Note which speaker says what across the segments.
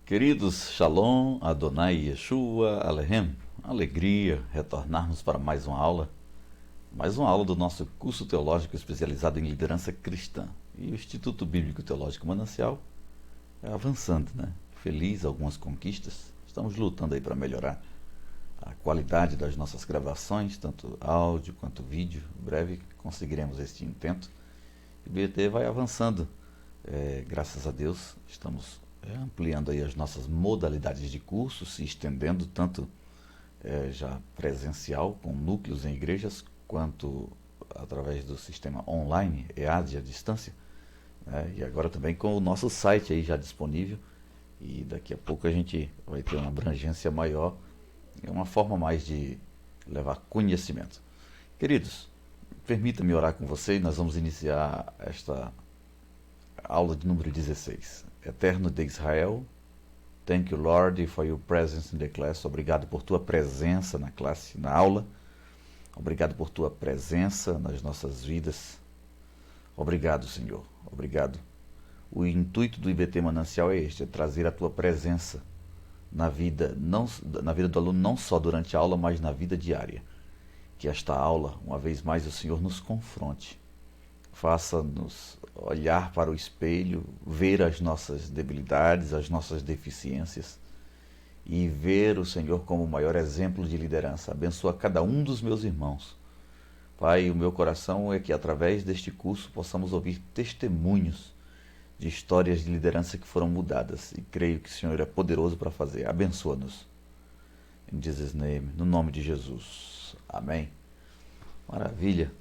Speaker 1: Queridos, Shalom, Adonai Yeshua, Alehem, alegria retornarmos para mais uma aula do nosso curso teológico especializado em liderança cristã. E o Instituto Bíblico Teológico Manancial é avançando, né? Feliz, algumas conquistas. Estamos lutando aí para melhorar a qualidade das nossas gravações, tanto áudio quanto vídeo. Em breve conseguiremos este intento. E o BT vai avançando. Graças a Deus, estamos ampliando aí as nossas modalidades de curso, se estendendo tanto já presencial, com núcleos em igrejas, quanto através do sistema online, EAD, à distância, né? E agora também com o nosso site aí já disponível, e daqui a pouco a gente vai ter uma abrangência maior, uma forma mais de levar conhecimento. Queridos, permita-me orar com vocês. Nós vamos iniciar esta aula de número 16. Eterno de Israel, thank you, Lord, for your presence in the class. Obrigado por tua presença na classe, na aula. Obrigado por tua presença nas nossas vidas. Obrigado, Senhor. Obrigado. O intuito do IBT Manancial é este, é trazer a tua presença na vida do aluno, não só durante a aula, mas na vida diária. Que esta aula, uma vez mais, o Senhor nos confronte. Faça-nos olhar para o espelho, ver as nossas debilidades, as nossas deficiências e ver o Senhor como o maior exemplo de liderança. Abençoa cada um dos meus irmãos. Pai, o meu coração é que através deste curso possamos ouvir testemunhos de histórias de liderança que foram mudadas, e creio que o Senhor é poderoso para fazer. Abençoa-nos. In Jesus' name, no nome de Jesus. Amém. Maravilha.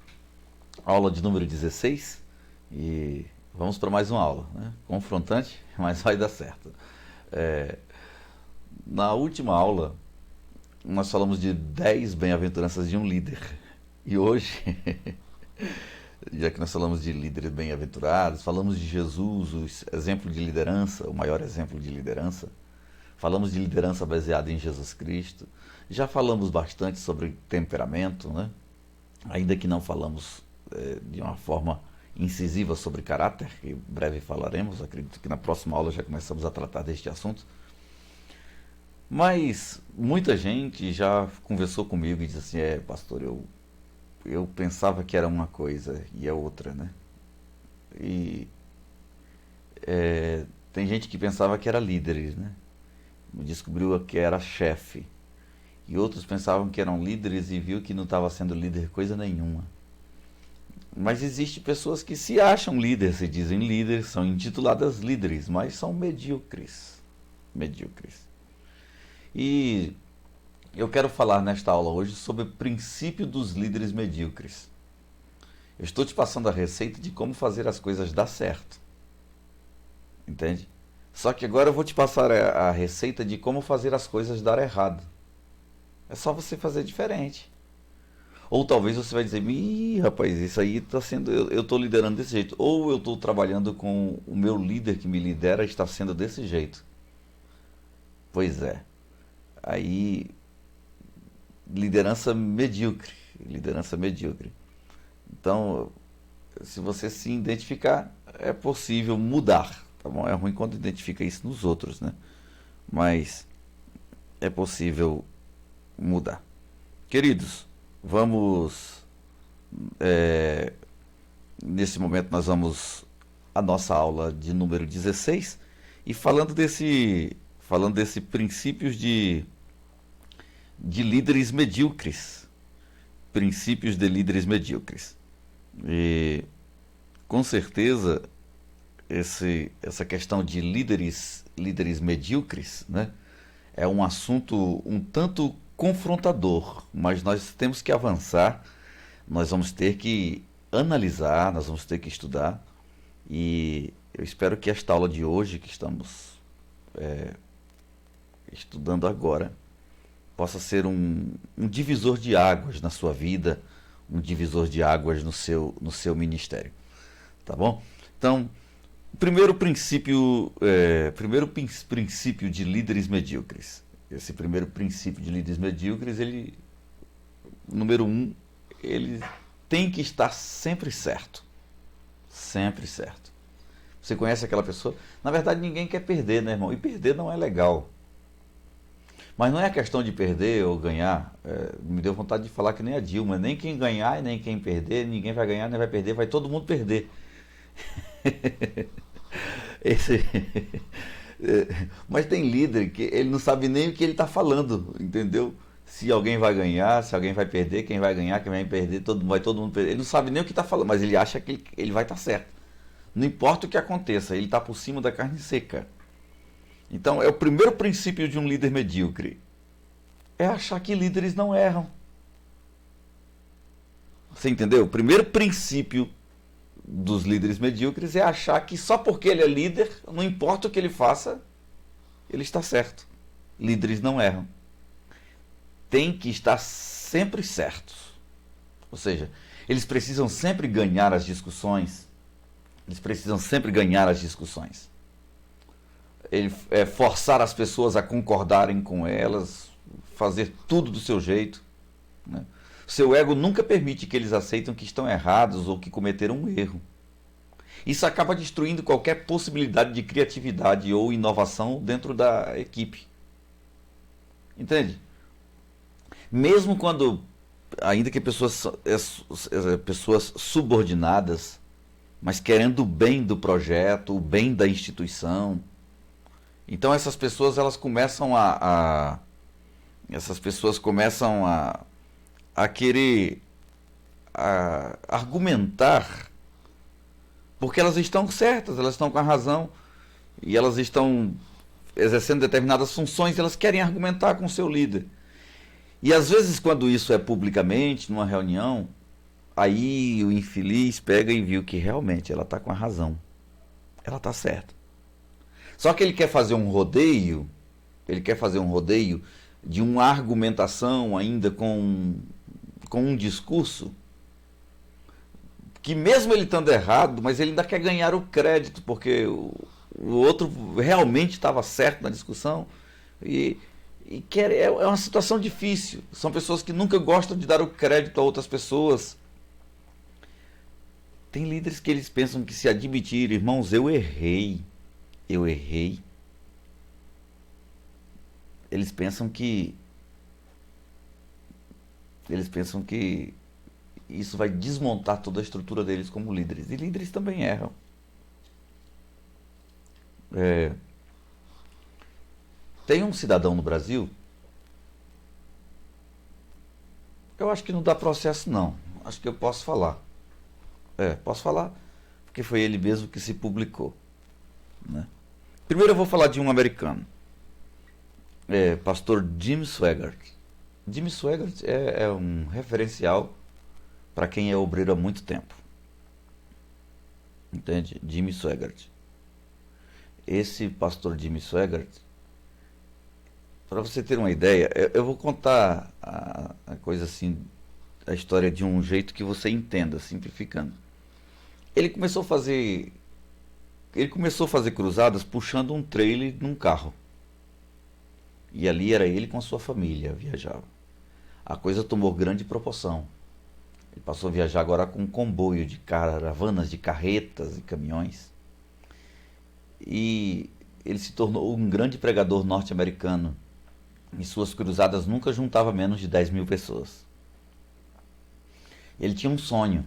Speaker 1: Aula de número 16, e vamos para mais uma aula, né? Confrontante, mas vai dar certo. Na última aula, nós falamos de 10 bem-aventuranças de um líder. E hoje, já que nós falamos de líderes bem-aventurados, falamos de Jesus, o exemplo de liderança, o maior exemplo de liderança. Falamos de liderança baseada em Jesus Cristo. Já falamos bastante sobre temperamento, né? Ainda que não falamos de uma forma incisiva sobre caráter, que em breve falaremos. Acredito que na próxima aula já começamos a tratar deste assunto. Mas muita gente já conversou comigo e disse assim: pastor, eu pensava que era uma coisa e é outra, né? E tem gente que pensava que era líder, né? Descobriu que era chefe. E outros pensavam que eram líderes e viu que não estava sendo líder coisa nenhuma. Mas existem pessoas que se acham líderes, se dizem líderes, são intituladas líderes, mas são medíocres. Medíocres. E eu quero falar nesta aula hoje sobre o princípio dos líderes medíocres. Eu estou te passando a receita de como fazer as coisas dar certo. Entende? Só que agora eu vou te passar a receita de como fazer as coisas dar errado. É só você fazer diferente. Ou talvez você vai dizer: ih, rapaz, isso aí está sendo, eu estou liderando desse jeito. Ou eu estou trabalhando com o meu líder que me lidera, está sendo desse jeito. Pois é. Aí, liderança medíocre. Liderança medíocre. Então, se você se identificar, é possível mudar. Tá bom? É ruim quando identifica isso nos outros, né? Mas é possível mudar. Queridos, vamos, nesse momento nós vamos à nossa aula de número 16, e falando desse princípios de líderes medíocres. Princípios de líderes medíocres. E com certeza essa questão de líderes medíocres, né, é um assunto um tanto confrontador, mas nós temos que avançar, nós vamos ter que analisar, nós vamos ter que estudar, e eu espero que esta aula de hoje, que estamos estudando agora, possa ser um divisor de águas na sua vida, um divisor de águas no seu ministério. Tá bom? Então, primeiro princípio de líderes medíocres. Esse primeiro princípio de líderes medíocres, número 1, ele tem que estar sempre certo. Sempre certo. Você conhece aquela pessoa? Na verdade, ninguém quer perder, né, irmão? E perder não é legal. Mas não é a questão de perder ou ganhar. Me deu vontade de falar que nem a Dilma. Nem quem ganhar e nem quem perder. Ninguém vai ganhar, nem vai perder. Vai todo mundo perder. Esse... Mas tem líder que ele não sabe nem o que ele está falando, entendeu? Se alguém vai ganhar, se alguém vai perder, quem vai ganhar, quem vai perder, vai todo mundo perder. Ele não sabe nem o que está falando, mas ele acha que ele vai estar certo. Não importa o que aconteça, ele está por cima da carne seca. Então, é o primeiro princípio de um líder medíocre. É achar que líderes não erram. Você entendeu? O primeiro princípio dos líderes medíocres é achar que só porque ele é líder, não importa o que ele faça, ele está certo. Líderes não erram. Tem que estar sempre certos. Ou seja, eles precisam sempre ganhar as discussões. Eles precisam sempre ganhar as discussões. Forçar as pessoas a concordarem com elas, fazer tudo do seu jeito, né? Seu ego nunca permite que eles aceitem que estão errados ou que cometeram um erro. Isso acaba destruindo qualquer possibilidade de criatividade ou inovação dentro da equipe. Entende? Mesmo quando, ainda que pessoas subordinadas, mas querendo o bem do projeto, o bem da instituição. Então essas pessoas elas começam a querer argumentar, porque elas estão certas, elas estão com a razão e elas estão exercendo determinadas funções, elas querem argumentar com o seu líder. E às vezes quando isso é publicamente, numa reunião, aí o infeliz pega e viu que realmente ela está com a razão, ela está certa. Só que ele quer fazer um rodeio de uma argumentação ainda com um discurso que mesmo ele estando errado, mas ele ainda quer ganhar o crédito, porque o outro realmente estava certo na discussão e é uma situação difícil. São pessoas que nunca gostam de dar o crédito a outras pessoas. Tem líderes que eles pensam que se admitirem, irmãos, eu errei, eles pensam que isso vai desmontar toda a estrutura deles como líderes. E líderes também erram. Tem um cidadão no Brasil, eu acho que não dá processo não, acho que eu posso falar. Posso falar, porque foi ele mesmo que se publicou, né? Primeiro eu vou falar de um americano, pastor Jim Swaggart. Jim Swaggart é um referencial para quem é obreiro há muito tempo. Entende? Jim Swaggart. Esse pastor Jim Swaggart, para você ter uma ideia, eu vou contar a coisa assim, a história de um jeito que você entenda, simplificando. Ele começou a fazer cruzadas puxando um trailer num carro. E ali era ele com a sua família, viajava. A coisa tomou grande proporção. Ele passou a viajar agora com um comboio de caravanas, de carretas e caminhões. E ele se tornou um grande pregador norte-americano. Em suas cruzadas nunca juntava menos de 10.000 pessoas. Ele tinha um sonho.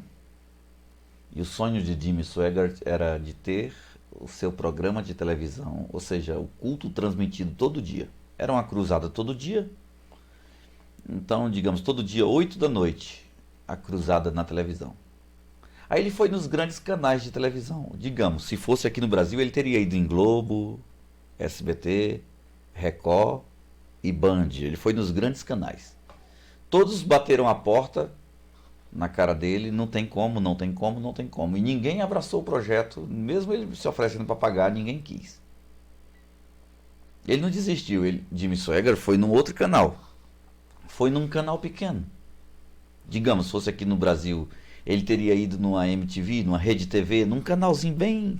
Speaker 1: E o sonho de Jim Swaggart era de ter o seu programa de televisão, ou seja, o culto transmitido todo dia. Era uma cruzada todo dia. Então, digamos, todo dia, 8 da noite, a cruzada na televisão. Aí ele foi nos grandes canais de televisão. Digamos, se fosse aqui no Brasil, ele teria ido em Globo, SBT, Record e Band. Ele foi nos grandes canais. Todos bateram a porta na cara dele, não tem como. E ninguém abraçou o projeto, mesmo ele se oferecendo para pagar, ninguém quis. Ele não desistiu, Jim Swaggart foi num outro canal. Foi num canal pequeno. Digamos, se fosse aqui no Brasil, ele teria ido numa MTV, numa Rede TV, num canalzinho bem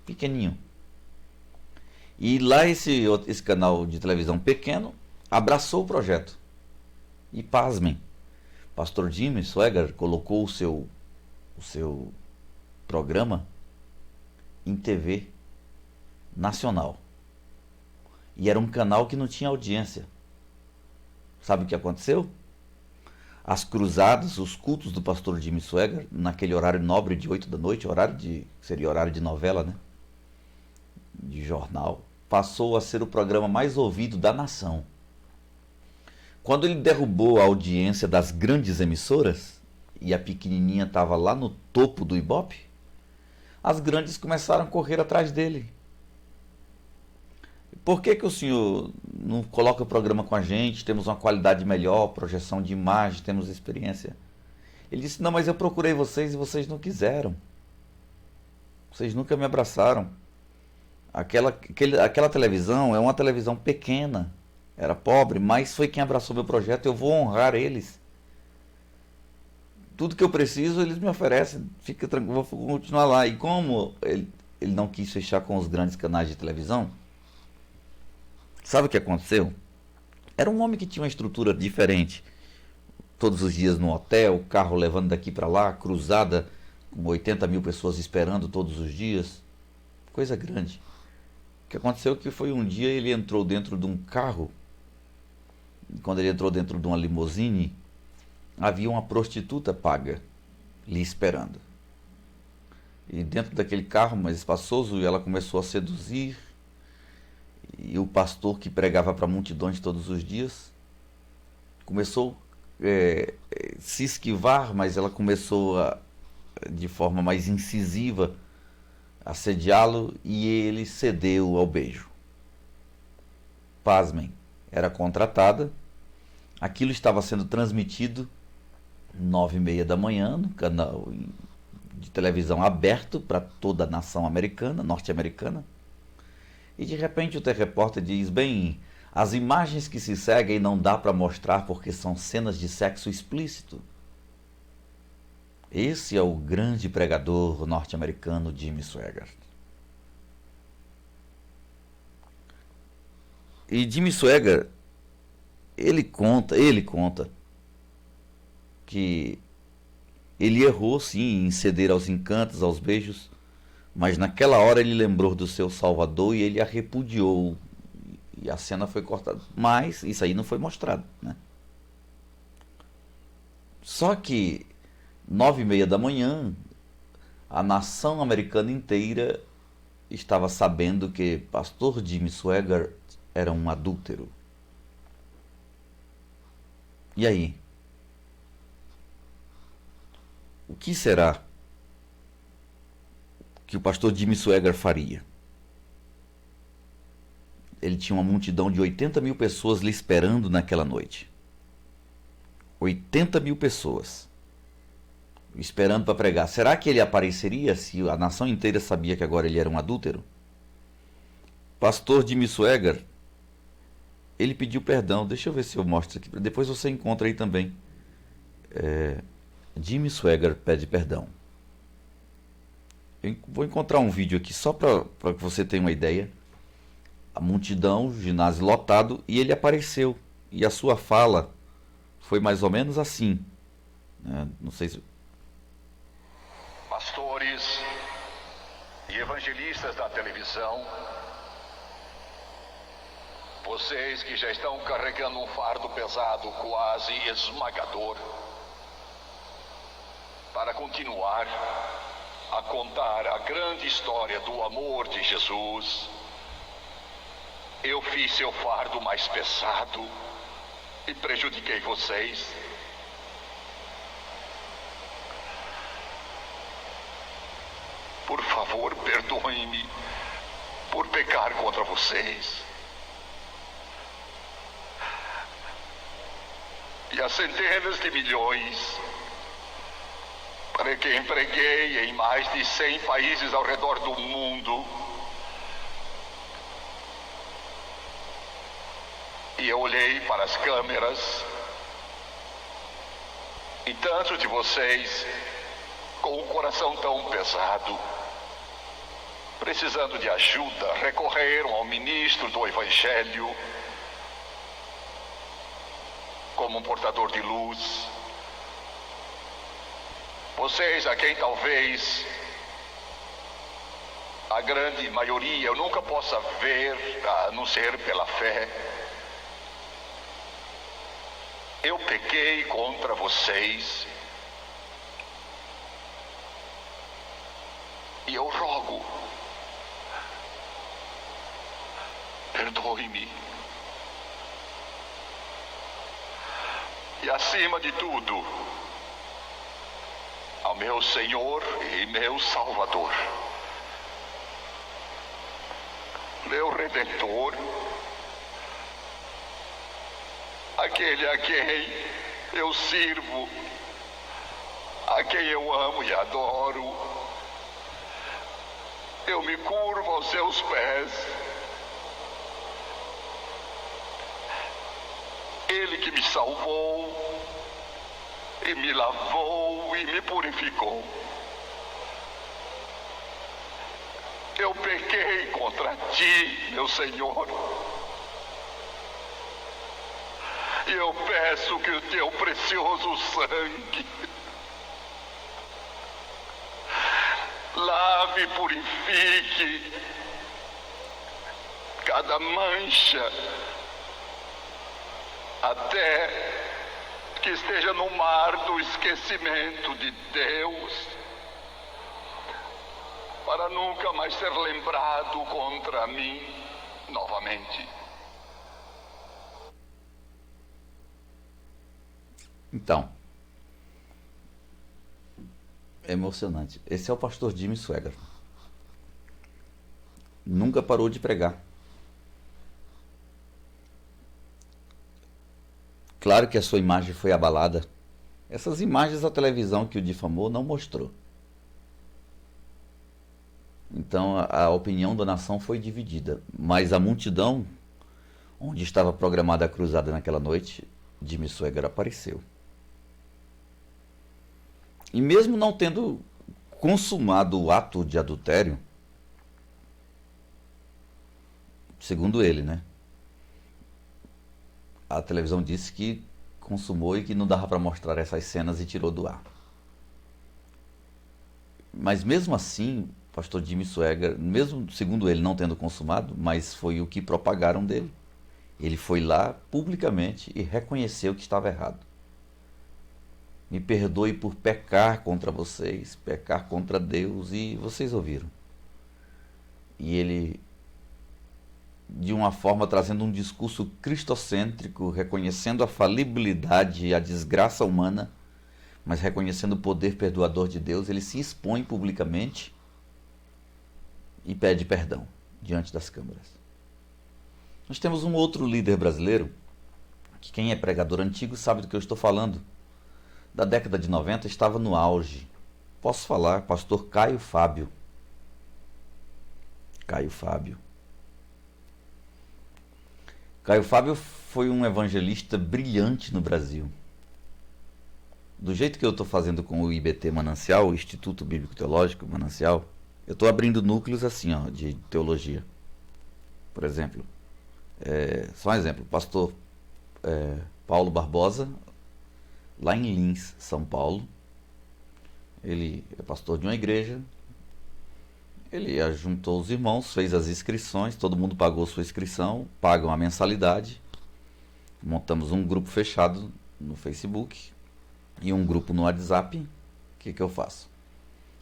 Speaker 1: pequenininho. E lá esse canal de televisão pequeno abraçou o projeto. E pasmem, pastor Jim Swaggart colocou o seu programa em TV nacional. E era um canal que não tinha audiência. Sabe o que aconteceu? As cruzadas, os cultos do pastor Jimmy Swaggart, naquele horário nobre de 8 da noite, seria horário de novela, né? De jornal, passou a ser o programa mais ouvido da nação. Quando ele derrubou a audiência das grandes emissoras, e a pequenininha estava lá no topo do Ibope, as grandes começaram a correr atrás dele. Por que o senhor não coloca o programa com a gente? Temos uma qualidade melhor, projeção de imagem, temos experiência. Ele disse, não, mas eu procurei vocês e vocês não quiseram. Vocês nunca me abraçaram. Aquela televisão é uma televisão pequena. Era pobre, mas foi quem abraçou meu projeto. Eu vou honrar eles. Tudo que eu preciso, eles me oferecem. Fica tranquilo, vou continuar lá. E como ele não quis fechar com os grandes canais de televisão, sabe o que aconteceu? Era um homem que tinha uma estrutura diferente. Todos os dias no hotel, carro levando daqui para lá, cruzada, com 80 mil pessoas esperando todos os dias. Coisa grande. O que aconteceu que foi um dia ele entrou dentro de um carro. Quando ele entrou dentro de uma limusine, havia uma prostituta paga lhe esperando. E dentro daquele carro mais espaçoso, ela começou a seduzir. E o pastor que pregava para multidões todos os dias começou a se esquivar, mas ela começou de forma mais incisiva a assediá-lo e ele cedeu ao beijo. Pasmem, era contratada, aquilo estava sendo transmitido 9h30 da manhã no canal de televisão aberto para toda a nação americana, norte-americana. E de repente o repórter diz, bem, as imagens que se seguem não dá para mostrar porque são cenas de sexo explícito. Esse é o grande pregador norte-americano Jimmy Swaggart. E Jimmy Swaggart, ele conta que ele errou sim em ceder aos encantos, aos beijos, mas naquela hora ele lembrou do seu Salvador e ele a repudiou. E a cena foi cortada. Mas isso aí não foi mostrado, né? Só que 9h30 da manhã, a nação americana inteira estava sabendo que pastor Jimmy Swaggart era um adúltero. E aí? O que será que o pastor Jimmy Swaggart faria? Ele tinha uma multidão de 80 mil pessoas lhe esperando naquela noite. 80 mil pessoas esperando para pregar. Será que ele apareceria se a nação inteira sabia que agora ele era um adúltero? Pastor Jimmy Swaggart, ele pediu perdão. Deixa eu ver se eu mostro aqui. Depois você encontra aí também. Jimmy Swaggart pede perdão. Eu vou encontrar um vídeo aqui só para que você tenha uma ideia. A multidão, o ginásio lotado, e ele apareceu. E a sua fala foi mais ou menos assim. Não sei se...
Speaker 2: Pastores e evangelistas da televisão, vocês que já estão carregando um fardo pesado, quase esmagador, para continuar a contar a grande história do amor de Jesus, eu fiz seu fardo mais pesado e prejudiquei vocês. Por favor, perdoem-me por pecar contra vocês. E as centenas de milhões para quem preguei em mais de 100 países ao redor do mundo. E eu olhei para as câmeras e tantos de vocês com o coração tão pesado, precisando de ajuda, recorreram ao ministro do Evangelho como um portador de luz. Vocês a quem talvez a grande maioria eu nunca possa ver, a não ser pela fé. Eu pequei contra vocês e eu rogo, perdoe-me. E acima de tudo, ao meu Senhor e meu Salvador, meu Redentor, aquele a quem eu sirvo, a quem eu amo e adoro, eu me curvo aos seus pés. Ele que me salvou e me lavou e me purificou. Eu pequei contra ti, meu Senhor. E eu peço que o teu precioso sangue lave e purifique cada mancha, até que esteja no mar do esquecimento de Deus, para nunca mais ser lembrado contra mim novamente.
Speaker 1: Então, é emocionante. Esse é o pastor Jimmy Swaggart. Nunca parou de pregar. Claro que a sua imagem foi abalada. Essas imagens a televisão que o difamou não mostrou. Então a opinião da nação foi dividida. Mas a multidão, onde estava programada a cruzada naquela noite, Jimmy Swaggart apareceu. E mesmo não tendo consumado o ato de adultério, segundo ele, né? A televisão disse que consumou e que não dava para mostrar essas cenas e tirou do ar. Mas mesmo assim, o pastor Jimmy Swaggart, mesmo segundo ele não tendo consumado, mas foi o que propagaram dele. Ele foi lá publicamente e reconheceu que estava errado. Me perdoe por pecar contra vocês, pecar contra Deus, e vocês ouviram. E ele, de uma forma, trazendo um discurso cristocêntrico, reconhecendo a falibilidade e a desgraça humana, mas reconhecendo o poder perdoador de Deus, ele se expõe publicamente e pede perdão diante das câmeras. Nós temos um outro líder brasileiro, que quem é pregador antigo sabe do que eu estou falando. Da década de 90 estava no auge. Posso falar, pastor Caio Fábio. Caio Fábio. Caio Fábio foi um evangelista brilhante no Brasil. Do jeito que eu estou fazendo com o IBT Manancial, o Instituto Bíblico Teológico Manancial, eu estou abrindo núcleos assim, ó, de teologia. Por exemplo, só um exemplo, pastor Paulo Barbosa, lá em Lins, São Paulo. Ele é pastor de uma igreja. Ele ajuntou os irmãos, fez as inscrições, todo mundo pagou sua inscrição, pagam a mensalidade. Montamos um grupo fechado no Facebook e um grupo no WhatsApp. O que eu faço?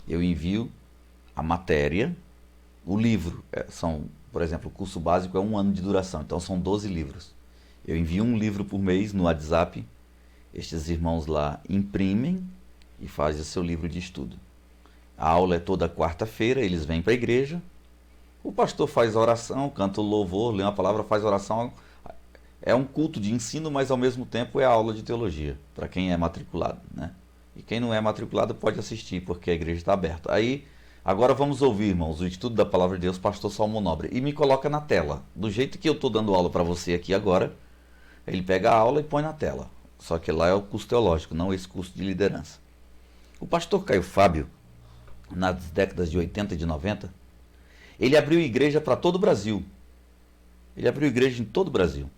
Speaker 1: Eu envio a matéria, o livro. Por exemplo, o curso básico é 1 ano de duração, então são 12 livros. Eu envio um livro por mês no WhatsApp. Estes irmãos lá imprimem e fazem o seu livro de estudo. A aula é toda quarta-feira, eles vêm para a igreja, o pastor faz a oração, canta o louvor, lê uma palavra, faz a oração. É um culto de ensino, mas ao mesmo tempo é a aula de teologia, para quem é matriculado, né? E quem não é matriculado pode assistir, porque a igreja está aberta. Aí, agora vamos ouvir, irmãos, o estudo da palavra de Deus, pastor Salmo Nobre. E me coloca na tela, do jeito que eu estou dando aula para você aqui agora, ele pega a aula e põe na tela. Só que lá é o curso teológico, não esse curso de liderança. O pastor Caio Fábio, nas décadas de 80 e de 90, ele abriu igreja para todo o Brasil. Ele abriu igreja em todo o Brasil.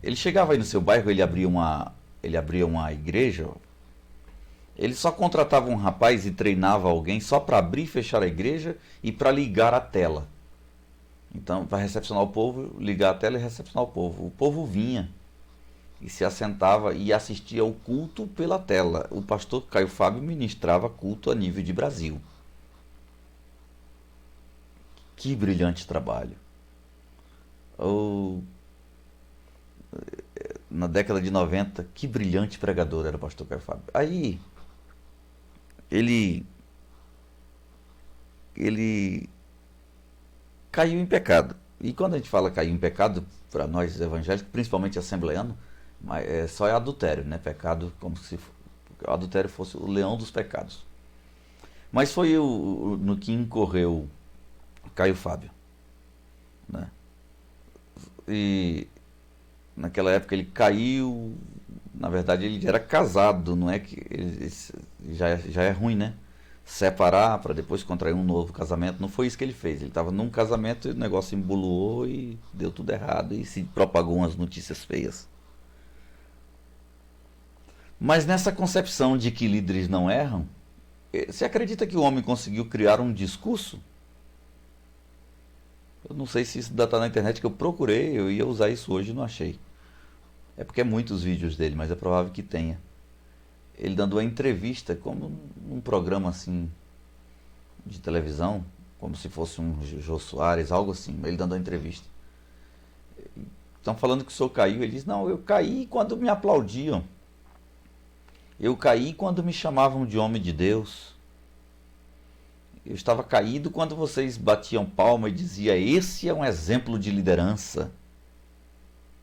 Speaker 1: Ele chegava aí no seu bairro, ele abria uma igreja, Ele só contratava um rapaz e treinava alguém só para abrir e fechar a igreja e para ligar a tela. Então, para recepcionar o povo, ligar a tela e recepcionar o povo. O povo vinha e se assentava e assistia ao culto pela tela. O pastor Caio Fábio ministrava culto a nível de Brasil. Que brilhante trabalho. Na década de 90, que brilhante pregador era o pastor Caio Fábio. Aí, ele caiu em pecado. E quando a gente fala caiu em pecado, para nós evangélicos, principalmente assembleanos, só é adultério, né? Pecado, como se o adultério fosse o leão dos pecados. Mas foi no que incorreu Caio Fábio, né? E naquela época ele caiu. Na verdade ele era casado, não é que já é ruim, né? Separar para depois contrair um novo casamento. Não foi isso que ele fez. Ele estava num casamento e o negócio emboluou e deu tudo errado e se propagou umas notícias feias. Mas nessa concepção de que líderes não erram, você acredita que o homem conseguiu criar um discurso? Eu não sei se isso ainda está na internet, que eu procurei, eu ia usar isso hoje e não achei. É porque é muitos vídeos dele, mas é provável que tenha. Ele dando uma entrevista, como um programa assim de televisão, como se fosse um Jô Soares, algo assim, ele dando uma entrevista. Estão falando que o senhor caiu, ele diz, não, eu caí quando me aplaudiam. Eu caí quando me chamavam de homem de Deus. Eu estava caído quando vocês batiam palma e diziam, esse é um exemplo de liderança.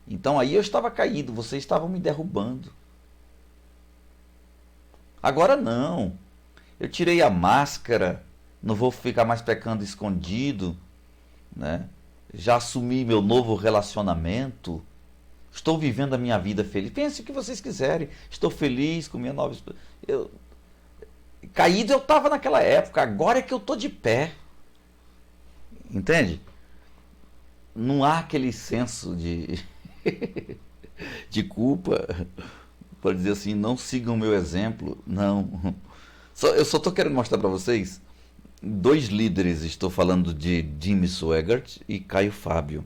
Speaker 1: Então aí eu estava caído, vocês estavam me derrubando. Agora não. Eu tirei a máscara, não vou ficar mais pecando escondido, né? Já assumi meu novo relacionamento. Estou vivendo a minha vida feliz. Pense o que vocês quiserem. Estou feliz com minha nova esposa. Caído eu estava naquela época, agora é que eu estou de pé. Entende? Não há aquele senso de de culpa para dizer assim, não sigam o meu exemplo. Não. Eu só estou querendo mostrar para vocês dois líderes. Estou falando de Jimmy Swaggart e Caio Fábio.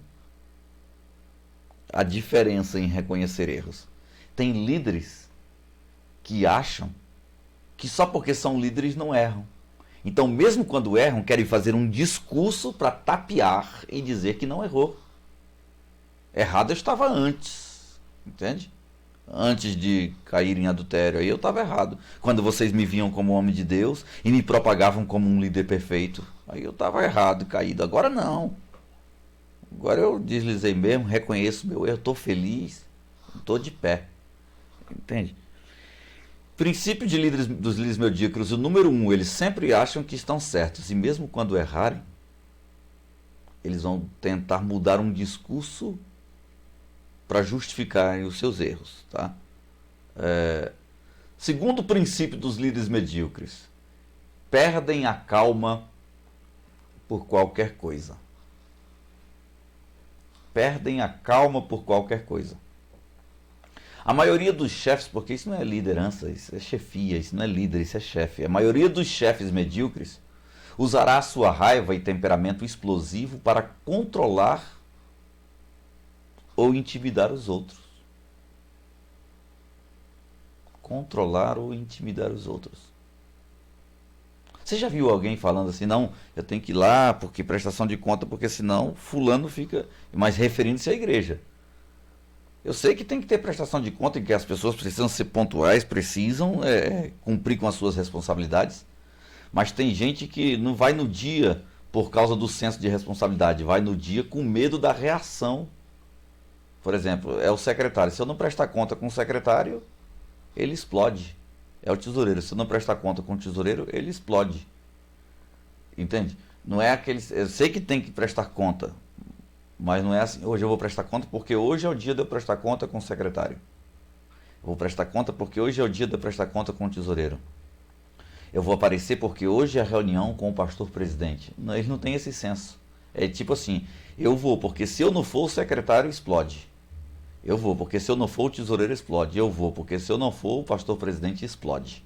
Speaker 1: A diferença em reconhecer erros. Tem líderes que acham que só porque são líderes não erram. Então, mesmo quando erram, querem fazer um discurso para tapear e dizer que não errou. Errado eu estava antes, entende? Antes de cair em adultério, aí eu estava errado. Quando vocês me viam como homem de Deus e me propagavam como um líder perfeito, aí eu estava errado, caído. Agora não. Agora eu deslizei mesmo, reconheço meu erro, estou feliz, estou de pé. Entende? Princípio de líderes, dos líderes medíocres, o número 1, eles sempre acham que estão certos. E mesmo quando errarem, eles vão tentar mudar um discurso para justificarem os seus erros. Tá? Segundo princípio dos líderes medíocres, perdem a calma por qualquer coisa. Perdem a calma por qualquer coisa. A maioria dos chefes, porque isso não é liderança, isso é chefia, isso não é líder, isso é chefe. A maioria dos chefes medíocres usará a sua raiva e temperamento explosivo para controlar ou intimidar os outros. Controlar ou intimidar os outros. Você já viu alguém falando assim, não, eu tenho que ir lá porque prestação de conta, porque senão fulano fica, mas referindo-se à igreja. Eu sei que tem que ter prestação de conta e que as pessoas precisam ser pontuais, precisam cumprir com as suas responsabilidades, mas tem gente que não vai no dia por causa do senso de responsabilidade, vai no dia com medo da reação. Por exemplo, é o secretário, se eu não prestar conta com o secretário, ele explode. É o tesoureiro, se eu não prestar conta com o tesoureiro, ele explode. Entende? Não é aquele... Eu sei que tem que prestar conta, mas não é assim, hoje eu vou prestar conta porque hoje é o dia de eu prestar conta com o secretário. Eu vou prestar conta porque hoje é o dia de eu prestar conta com o tesoureiro. Eu vou aparecer porque hoje é a reunião com o pastor presidente. Não, ele não tem esse senso. É tipo assim, eu vou porque se eu não for o secretário explode. Eu vou porque se eu não for o tesoureiro explode. Eu vou porque se eu não for o pastor presidente explode.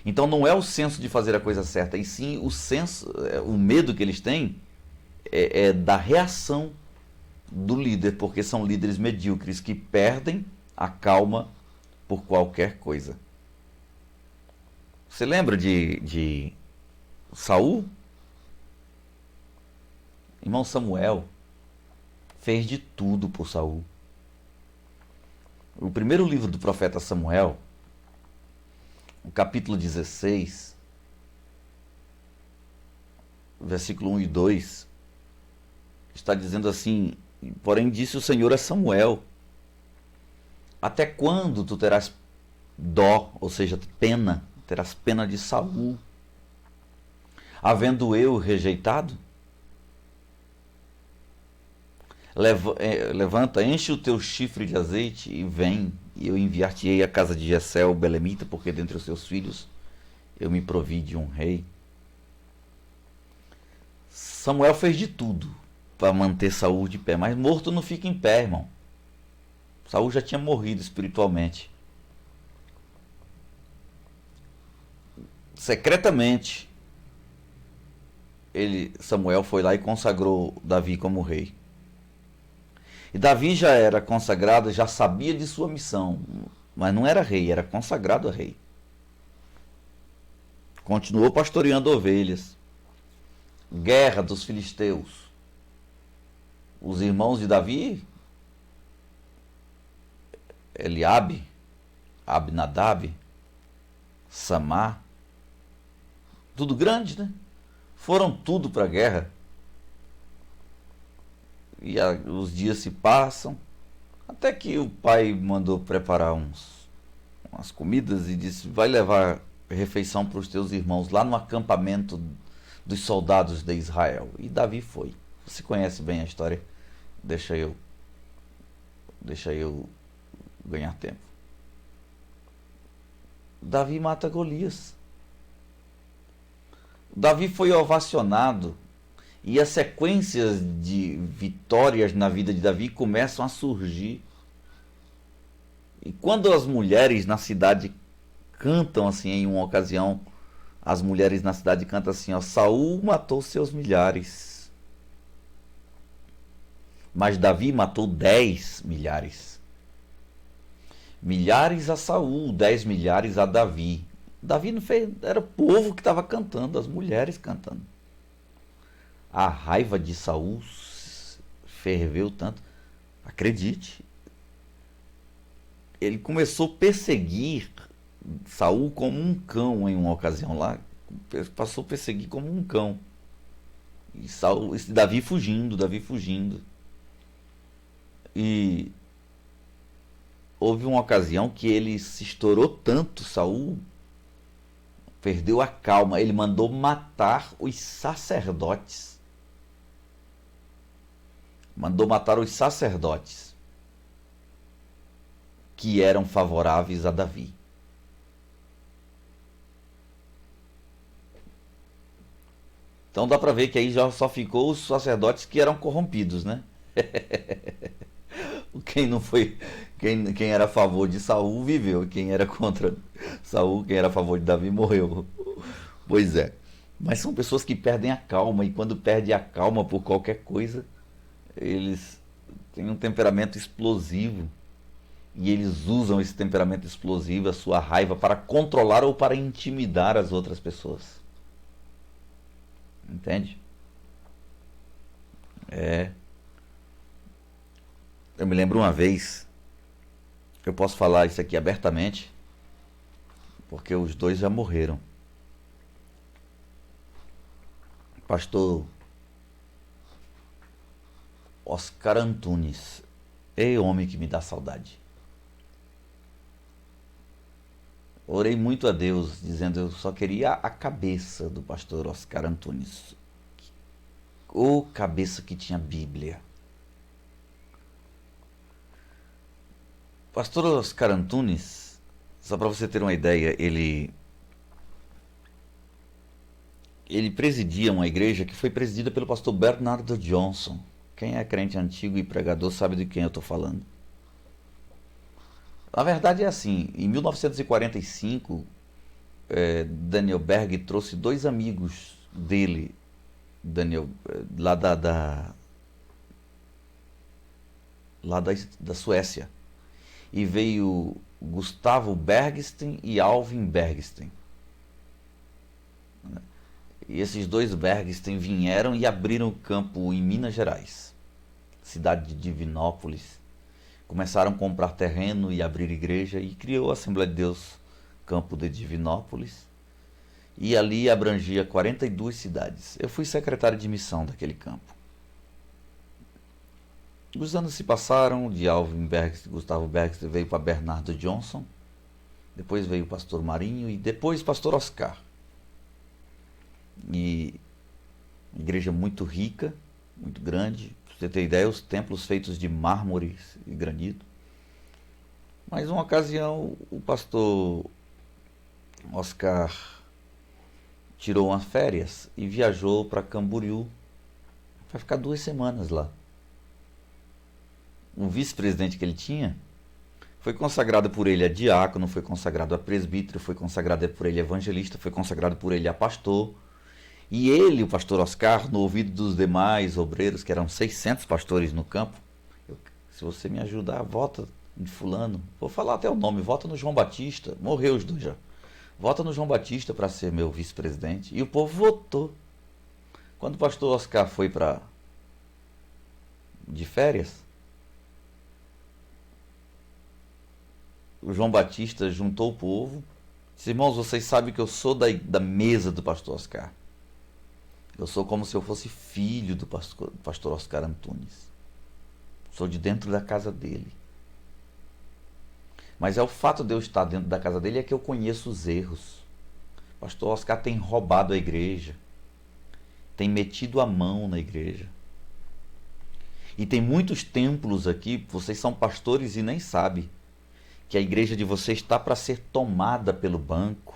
Speaker 1: Então não é o senso de fazer a coisa certa, e sim o medo que eles têm é da reação do líder, porque são líderes medíocres que perdem a calma por qualquer coisa. Você lembra de Saul? Irmão, Samuel fez de tudo por Saul. O primeiro livro do profeta Samuel, o capítulo 16, versículo 1 e 2, está dizendo assim: porém disse o Senhor a Samuel, até quando tu terás dó, ou seja, terás pena de Saul, havendo eu rejeitado? Levanta, enche o teu chifre de azeite e vem, e eu enviar-te-ei à casa de Jessé, o belemita, porque dentre os seus filhos eu me provi de um rei. Samuel fez de tudo para manter Saul de pé, mas morto não fica em pé, irmão. Saul já tinha morrido espiritualmente. Secretamente, Samuel foi lá e consagrou Davi como rei. E Davi já era consagrado, já sabia de sua missão, mas não era rei, era consagrado a rei. Continuou pastoreando ovelhas. Guerra dos filisteus. Os irmãos de Davi, Eliabe, Abinadab, Samar, tudo grande, né? Foram tudo para a guerra. E os dias se passam, até que o pai mandou preparar umas comidas e disse: vai levar refeição para os teus irmãos lá no acampamento dos soldados de Israel. E Davi foi. Você conhece bem a história, deixa eu ganhar tempo. Davi mata Golias. Davi foi ovacionado. E as sequências de vitórias na vida de Davi começam a surgir. E quando as mulheres na cidade cantam assim, em uma ocasião, as mulheres na cidade cantam assim, ó: Saul matou seus milhares, mas Davi matou 10 milhares. Milhares a Saul, 10 milhares a Davi. Davi não fez, era o povo que estava cantando, as mulheres cantando. A raiva de Saul ferveu tanto. Acredite. Ele começou a perseguir Saul como um cão em uma ocasião lá. Passou a perseguir como um cão. E Davi fugindo. E houve uma ocasião que ele se estourou tanto, Saul perdeu a calma. Ele mandou matar os sacerdotes. Que eram favoráveis a Davi. Então dá para ver que aí já só ficou os sacerdotes que eram corrompidos, né? Quem não foi, quem era a favor de Saul viveu, quem era contra Saul, quem era a favor de Davi morreu. Pois é. Mas são pessoas que perdem a calma, e quando perdem a calma por qualquer coisa, eles têm um temperamento explosivo, e eles usam esse temperamento explosivo, a sua raiva, para controlar ou para intimidar as outras pessoas. Entende? Eu me lembro uma vez, eu posso falar isso aqui abertamente, porque os dois já morreram. Pastor Oscar Antunes, homem que me dá saudade. Orei muito a Deus, dizendo: eu só queria a cabeça do pastor Oscar Antunes. Cabeça que tinha Bíblia. Pastor Oscar Antunes, só para você ter uma ideia, ele presidia uma igreja que foi presidida pelo pastor Bernardo Johnson. Quem é crente antigo e pregador sabe de quem eu estou falando. Na verdade é assim, em 1945, Daniel Berg trouxe 2 amigos dele, lá da Suécia. E veio Gustavo Bergsten e Alvin Bergsten. E esses 2 Bergsten vieram e abriram campo em Minas Gerais, cidade de Divinópolis. Começaram a comprar terreno e abrir igreja, e criou a Assembleia de Deus Campo de Divinópolis. E ali abrangia 42 cidades. Eu fui secretário de missão daquele campo. Os anos se passaram, de Alvin Bergsten, Gustavo Bergsten veio para Bernardo Johnson, depois veio o pastor Marinho e depois o pastor Oscar. E igreja muito rica, muito grande. Pra você ter ideia, os templos feitos de mármore e granito. Mas uma ocasião o pastor Oscar tirou umas férias e viajou para Camboriú para ficar 2 semanas lá. O vice-presidente que ele tinha foi consagrado por ele a diácono, foi consagrado a presbítero, foi consagrado por ele a evangelista, foi consagrado por ele a pastor. E ele, o pastor Oscar, no ouvido dos demais obreiros, que eram 600 pastores no campo, se você me ajudar, vota em fulano, vou falar até o nome, vota no João Batista, morreu os 2 já, vota no João Batista para ser meu vice-presidente. E o povo votou. Quando o pastor Oscar foi de férias, o João Batista juntou o povo, disse: irmãos, vocês sabem que eu sou da mesa do pastor Oscar. Eu sou como se eu fosse filho do pastor Oscar Antunes. Sou de dentro da casa dele. Mas é o fato de eu estar dentro da casa dele é que eu conheço os erros. O pastor Oscar tem roubado a igreja. Tem metido a mão na igreja. E tem muitos templos aqui, vocês são pastores e nem sabem, que a igreja de vocês está para ser tomada pelo banco.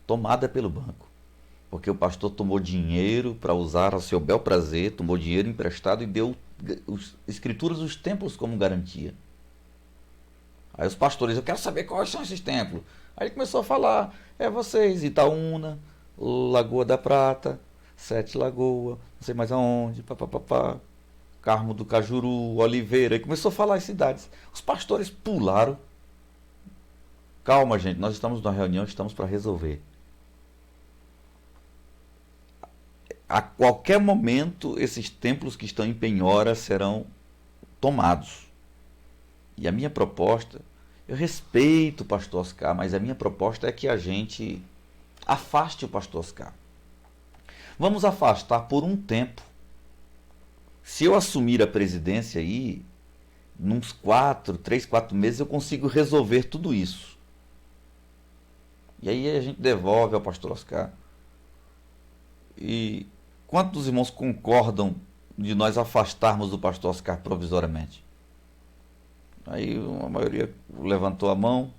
Speaker 1: Tomada pelo banco. Porque o pastor tomou dinheiro para usar ao seu bel prazer, tomou dinheiro emprestado e deu escrituras dos templos como garantia. Aí os pastores: eu quero saber quais são esses templos. Aí ele começou a falar: vocês, Itaúna, Lagoa da Prata, Sete Lagoas, não sei mais aonde, papapá, Carmo do Cajuru, Oliveira. E começou a falar as cidades. Os pastores pularam. Calma, gente, nós estamos numa reunião, estamos para resolver. A qualquer momento, esses templos que estão em penhora serão tomados. E a minha proposta, eu respeito o pastor Oscar, mas a minha proposta é que a gente afaste o pastor Oscar. Vamos afastar por um tempo. Se eu assumir a presidência aí, nos 3, 4 meses eu consigo resolver tudo isso. E aí a gente devolve ao pastor Oscar. E quantos dos irmãos concordam de nós afastarmos o pastor Oscar provisoriamente? Aí a maioria levantou a mão.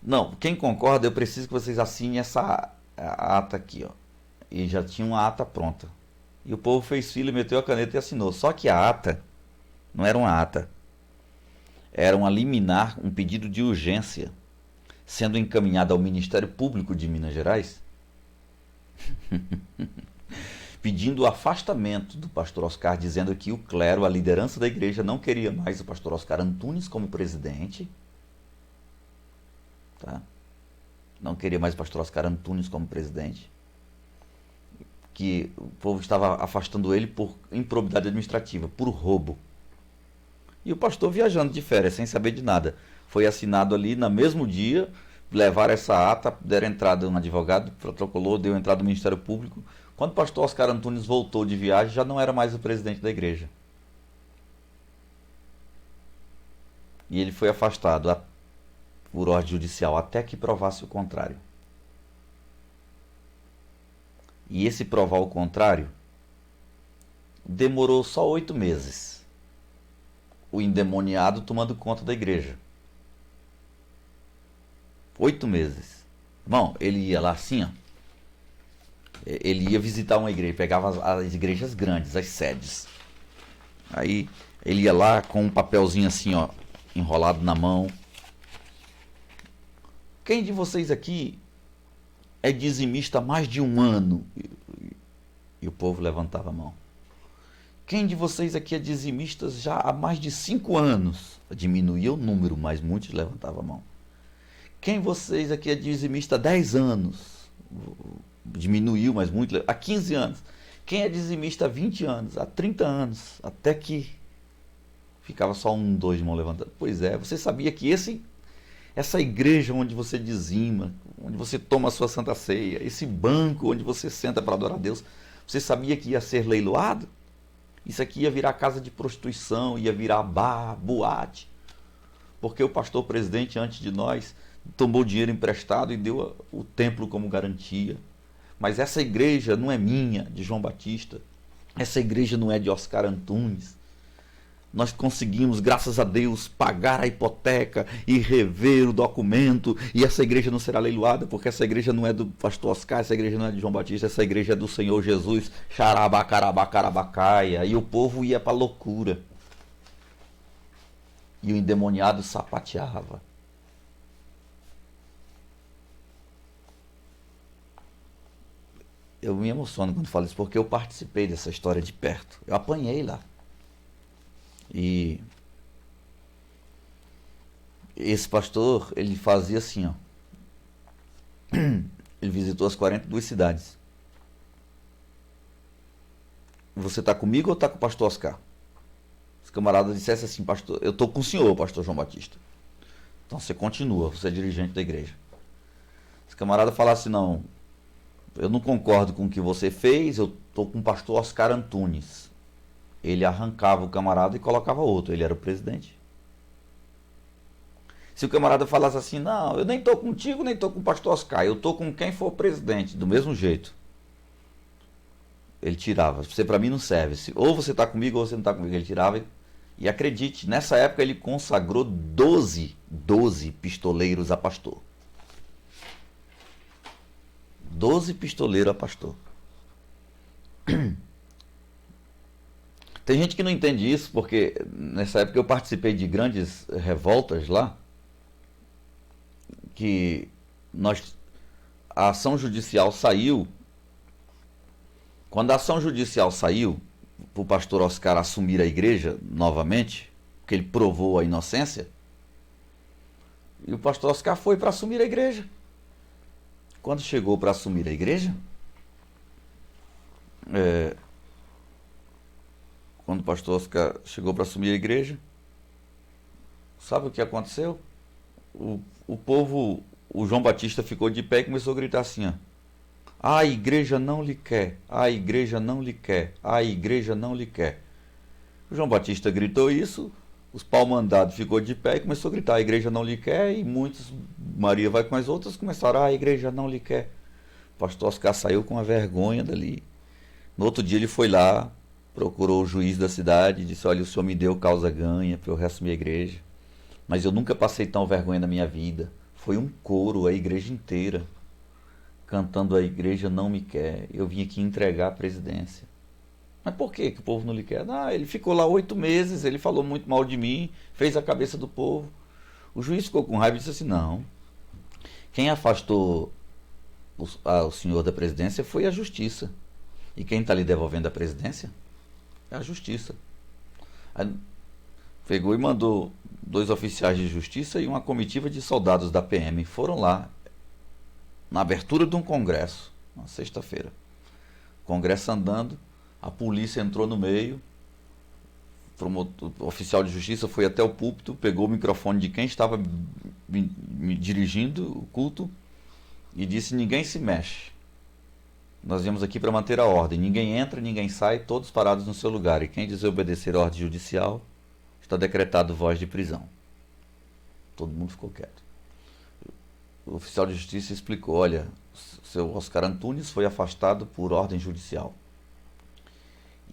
Speaker 1: Não, quem concorda, eu preciso que vocês assinem essa ata aqui, ó. E já tinha uma ata pronta. E o povo fez fila, meteu a caneta e assinou. Só que a ata não era uma ata. Era uma liminar, um pedido de urgência, sendo encaminhado ao Ministério Público de Minas Gerais, pedindo o afastamento do pastor Oscar, dizendo que o clero, a liderança da igreja, não queria mais o pastor Oscar Antunes como presidente. Tá? Não queria mais o pastor Oscar Antunes como presidente. Que o povo estava afastando ele por improbidade administrativa, por roubo. E o pastor viajando de férias, sem saber de nada. Foi assinado ali no mesmo dia, levaram essa ata, deram entrada um advogado, protocolou, deu entrada no Ministério Público. Quando o pastor Oscar Antunes voltou de viagem, já não era mais o presidente da igreja. E ele foi afastado por ordem judicial até que provasse o contrário. E esse provar o contrário demorou só 8 meses. O endemoniado tomando conta da igreja. 8 meses. Bom, ele ia lá assim, ó. Ele ia visitar uma igreja, pegava as igrejas grandes, as sedes. Aí ele ia lá com um papelzinho assim, ó, enrolado na mão. Quem de vocês aqui é dizimista há mais de um ano? E o povo levantava a mão. Quem de vocês aqui é dizimista já há mais de 5 anos? Diminuía o número, mas muitos levantavam a mão. Quem de vocês aqui é dizimista há 10 anos? Diminuiu, mas muito. Há 15 anos. Quem é dizimista há 20 anos? Há 30 anos. Até que ficava só 1, 2 de mão levantada. Pois é, você sabia que essa igreja onde você dizima, onde você toma a sua santa ceia, esse banco onde você senta para adorar a Deus, você sabia que ia ser leiloado? Isso aqui ia virar casa de prostituição, ia virar bar, boate. Porque o pastor presidente, antes de nós, tomou dinheiro emprestado e deu o templo como garantia. Mas essa igreja não é minha, de João Batista. Essa igreja não é de Oscar Antunes. Nós conseguimos, graças a Deus, pagar a hipoteca e rever o documento. E essa igreja não será leiloada, porque essa igreja não é do pastor Oscar, essa igreja não é de João Batista, essa igreja é do Senhor Jesus. Xarabacarabacaia. E o povo ia para a loucura. E o endemoniado sapateava. Eu me emociono quando falo isso, porque eu participei dessa história de perto. Eu apanhei lá. E esse pastor, ele fazia assim, ó. Ele visitou as 42 cidades. Você está comigo ou está com o pastor Oscar? Os camaradas dissessem assim, pastor, eu estou com o senhor, pastor João Batista. Então você continua, você é dirigente da igreja. Os camaradas falassem, não, eu não concordo com o que você fez, eu estou com o pastor Oscar Antunes. Ele arrancava o camarada e colocava outro, ele era o presidente. Se o camarada falasse assim, não, eu nem estou contigo, nem estou com o pastor Oscar, eu estou com quem for presidente, do mesmo jeito. Ele tirava, você para mim não serve, ou você está comigo ou você não está comigo, ele tirava. E acredite, nessa época ele consagrou 12 pistoleiros a pastor. 12 pistoleiros a pastor. Tem gente que não entende isso, porque nessa época eu participei de grandes revoltas lá, que a ação judicial saiu. Quando a ação judicial saiu, para o pastor Oscar assumir a igreja novamente, porque ele provou a inocência, e o pastor Oscar foi para assumir a igreja. Quando chegou para assumir a igreja, quando o pastor Oscar chegou para assumir a igreja, sabe o que aconteceu? O povo, o João Batista ficou de pé e começou a gritar assim, ó. A igreja não lhe quer, a igreja não lhe quer, a igreja não lhe quer. O João Batista gritou isso, os pau-mandados ficou de pé e começou a gritar, a igreja não lhe quer, e muitos, Maria vai com as outras, começaram, a igreja não lhe quer. O pastor Oscar saiu com a vergonha dali. No outro dia ele foi lá, procurou o juiz da cidade e disse, olha, o senhor me deu causa ganha para eu reassumir a igreja, mas eu nunca passei tão vergonha na minha vida. Foi um coro, a igreja inteira, cantando a igreja não me quer. Eu vim aqui entregar a presidência. Mas por que o povo não lhe quer? Ah, ele ficou lá 8 meses, ele falou muito mal de mim, fez a cabeça do povo. O juiz ficou com raiva e disse assim, não, quem afastou o senhor da presidência foi a justiça. E quem está lhe devolvendo a presidência é a justiça. Aí pegou e mandou 2 oficiais de justiça e uma comitiva de soldados da PM. Foram lá, na abertura de um congresso, na sexta-feira. Congresso andando, a polícia entrou no meio, o oficial de justiça foi até o púlpito, pegou o microfone de quem estava me dirigindo o culto e disse, ninguém se mexe. Nós viemos aqui para manter a ordem. Ninguém entra, ninguém sai, todos parados no seu lugar. E quem desobedecer a ordem judicial, está decretado voz de prisão. Todo mundo ficou quieto. O oficial de justiça explicou, olha, o seu Oscar Antunes foi afastado por ordem judicial.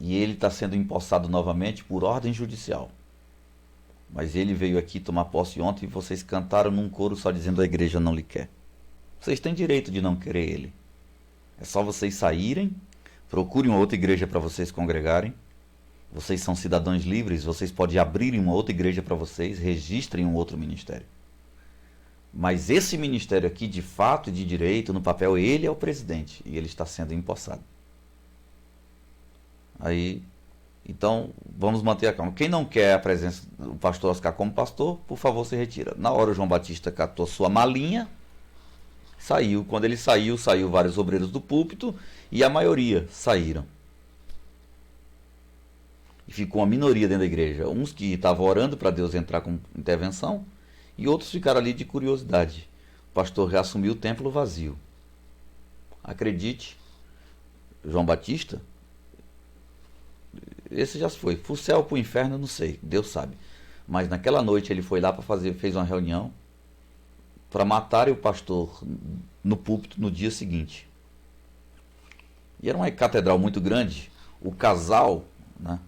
Speaker 1: E ele está sendo empossado novamente por ordem judicial. Mas ele veio aqui tomar posse ontem e vocês cantaram num coro só dizendo a igreja não lhe quer. Vocês têm direito de não querer ele. É só vocês saírem, procurem uma outra igreja para vocês congregarem. Vocês são cidadãos livres, vocês podem abrir uma outra igreja para vocês, registrem um outro ministério. Mas esse ministério aqui, de fato e de direito, no papel, ele é o presidente e ele está sendo empossado. Aí, então, vamos manter a calma. Quem não quer a presença do pastor Oscar como pastor, por favor, se retira. Na hora, o João Batista catou sua malinha, saiu. Quando ele saiu, saiu vários obreiros do púlpito e a maioria saíram. E ficou uma minoria dentro da igreja. Uns que estavam orando para Deus entrar com intervenção e outros ficaram ali de curiosidade. O pastor reassumiu o templo vazio. Acredite, João Batista, esse já foi. Pro céu ou pro inferno, não sei, Deus sabe. Mas naquela noite ele foi lá para fez uma reunião para matarem o pastor no púlpito no dia seguinte. E era uma catedral muito grande. O casal, né?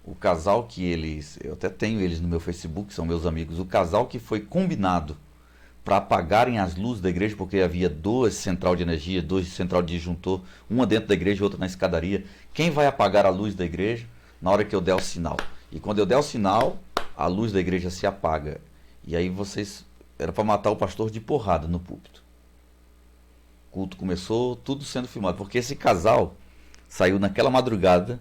Speaker 1: O casal que eles, eu até tenho eles no meu Facebook, são meus amigos, o casal que foi combinado para apagarem as luzes da igreja, porque havia duas centrais de energia, duas centrais de disjuntor, uma dentro da igreja e outra na escadaria. Quem vai apagar a luz da igreja? Na hora que eu der o sinal. E quando eu der o sinal, a luz da igreja se apaga. E aí vocês, era para matar o pastor de porrada no púlpito. O culto começou, tudo sendo filmado, porque esse casal saiu naquela madrugada,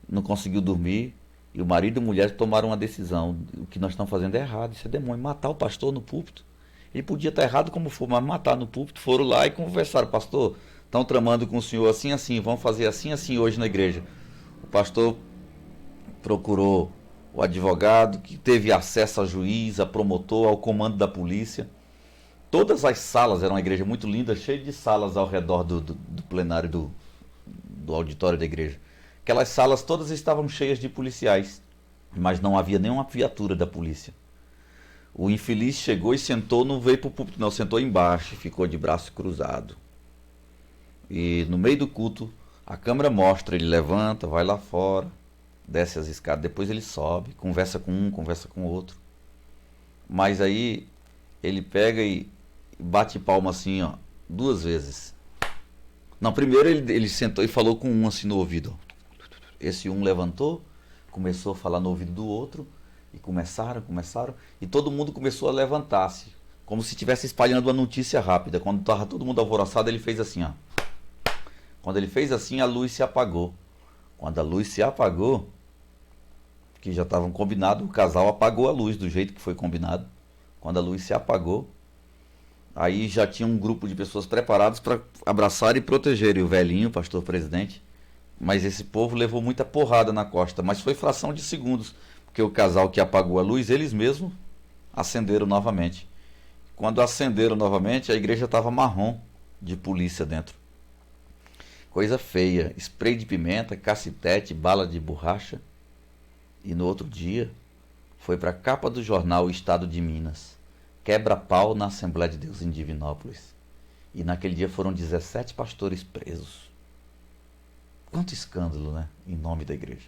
Speaker 1: não conseguiu dormir, e o marido e a mulher tomaram uma decisão. O que nós estamos fazendo é errado, isso é demônio. Matar o pastor no púlpito. Ele podia estar errado como for, mas matar no púlpito. Foram lá e conversaram: pastor, estão tramando com o senhor assim, assim, vão fazer assim, assim hoje na igreja. O pastor procurou o advogado, que teve acesso a juiz, a promotor, ao comando da polícia. Todas as salas, era uma igreja muito linda, cheia de salas ao redor do plenário do auditório da igreja. Aquelas salas todas estavam cheias de policiais, mas não havia nenhuma viatura da polícia. O infeliz chegou e sentou, não veio para o púlpito não, sentou embaixo e ficou de braço cruzado. E no meio do culto, a câmera mostra, ele levanta, vai lá fora, desce as escadas, depois ele sobe, conversa com um, conversa com o outro. Mas aí ele pega e bate palma assim, ó, 2 vezes. Não, primeiro ele sentou e falou com um assim no ouvido. Esse um levantou, começou a falar no ouvido do outro, e começaram, e todo mundo começou a levantar-se, como se estivesse espalhando uma notícia rápida. Quando estava todo mundo alvoroçado, ele fez assim, ó. Quando ele fez assim, a luz se apagou. Quando a luz se apagou, que já estavam combinados, o casal apagou a luz do jeito que foi combinado. Quando a luz se apagou, aí já tinha um grupo de pessoas preparadas para abraçar e proteger o velhinho, o pastor presidente. Mas esse povo levou muita porrada na costa, mas foi fração de segundos, porque o casal que apagou a luz, eles mesmos acenderam novamente. Quando acenderam novamente, a igreja estava marrom de polícia dentro. Coisa feia, spray de pimenta, cacetete, bala de borracha. E no outro dia, foi para a capa do jornal O Estado de Minas. Quebra-pau na Assembleia de Deus em Divinópolis. E naquele dia foram 17 pastores presos. Quanto escândalo, né? Em nome da igreja.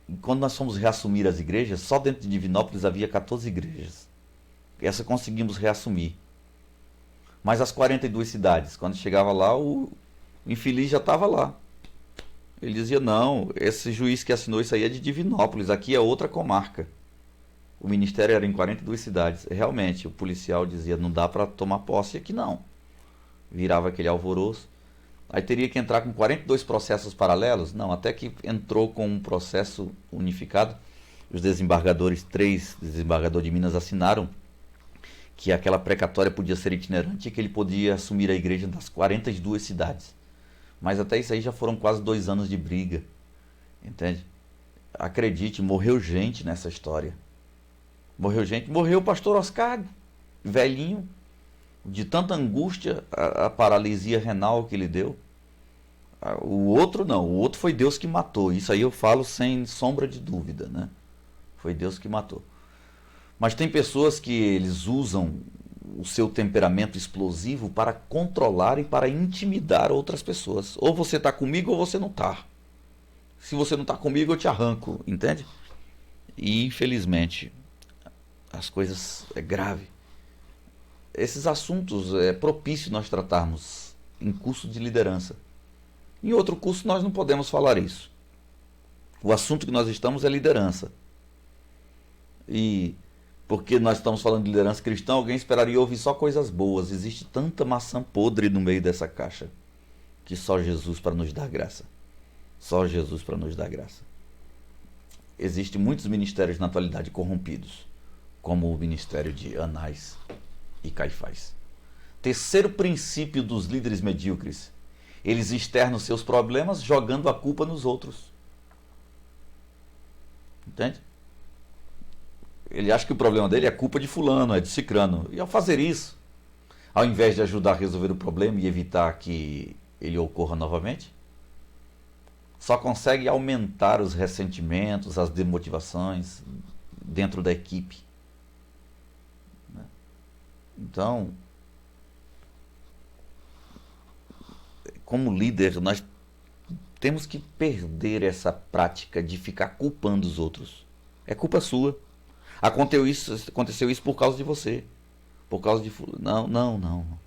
Speaker 1: E quando nós fomos reassumir as igrejas, só dentro de Divinópolis havia 14 igrejas. Essa conseguimos reassumir. Mas as 42 cidades, quando chegava lá, o infeliz já estava lá. Ele dizia: não, esse juiz que assinou isso aí é de Divinópolis, aqui é outra comarca. O ministério era em 42 cidades. Realmente, o policial dizia: não dá para tomar posse aqui não. Virava aquele alvoroço. Aí teria que entrar com 42 processos paralelos? Não, até que entrou com um processo unificado. Os desembargadores, 3 desembargadores de Minas assinaram que aquela precatória podia ser itinerante e que ele podia assumir a igreja das 42 cidades. Mas até isso aí já foram quase 2 anos de briga. Entende? Acredite, morreu gente nessa história. Morreu gente. Morreu o pastor Oscar, velhinho, de tanta angústia, a paralisia renal que ele deu. O outro não, o outro foi Deus que matou. Isso aí eu falo sem sombra de dúvida, né? Foi Deus que matou. Mas tem pessoas que eles usam o seu temperamento explosivo para controlar e para intimidar outras pessoas. Ou você está comigo ou você não está. Se você não está comigo, eu te arranco, entende? E infelizmente as coisas é grave. Esses assuntos é propício nós tratarmos em curso de liderança. Em outro curso nós não podemos falar isso. O assunto que nós estamos é liderança. E porque nós estamos falando de liderança cristã, alguém esperaria ouvir só coisas boas. Existe tanta maçã podre no meio dessa caixa que só Jesus para nos dar graça. Só Jesus para nos dar graça. Existem muitos ministérios na atualidade corrompidos, como o ministério de Anás e Caifás. Terceiro princípio dos líderes medíocres: eles externam seus problemas jogando a culpa nos outros. Entende? Ele acha que o problema dele é culpa de fulano, é de cicrano. E ao fazer isso, ao invés de ajudar a resolver o problema e evitar que ele ocorra novamente, só consegue aumentar os ressentimentos, as desmotivações dentro da equipe. Então, como líder, nós temos que perder essa prática de ficar culpando os outros. É culpa sua. Aconteceu isso por causa de você. Por causa de... Não.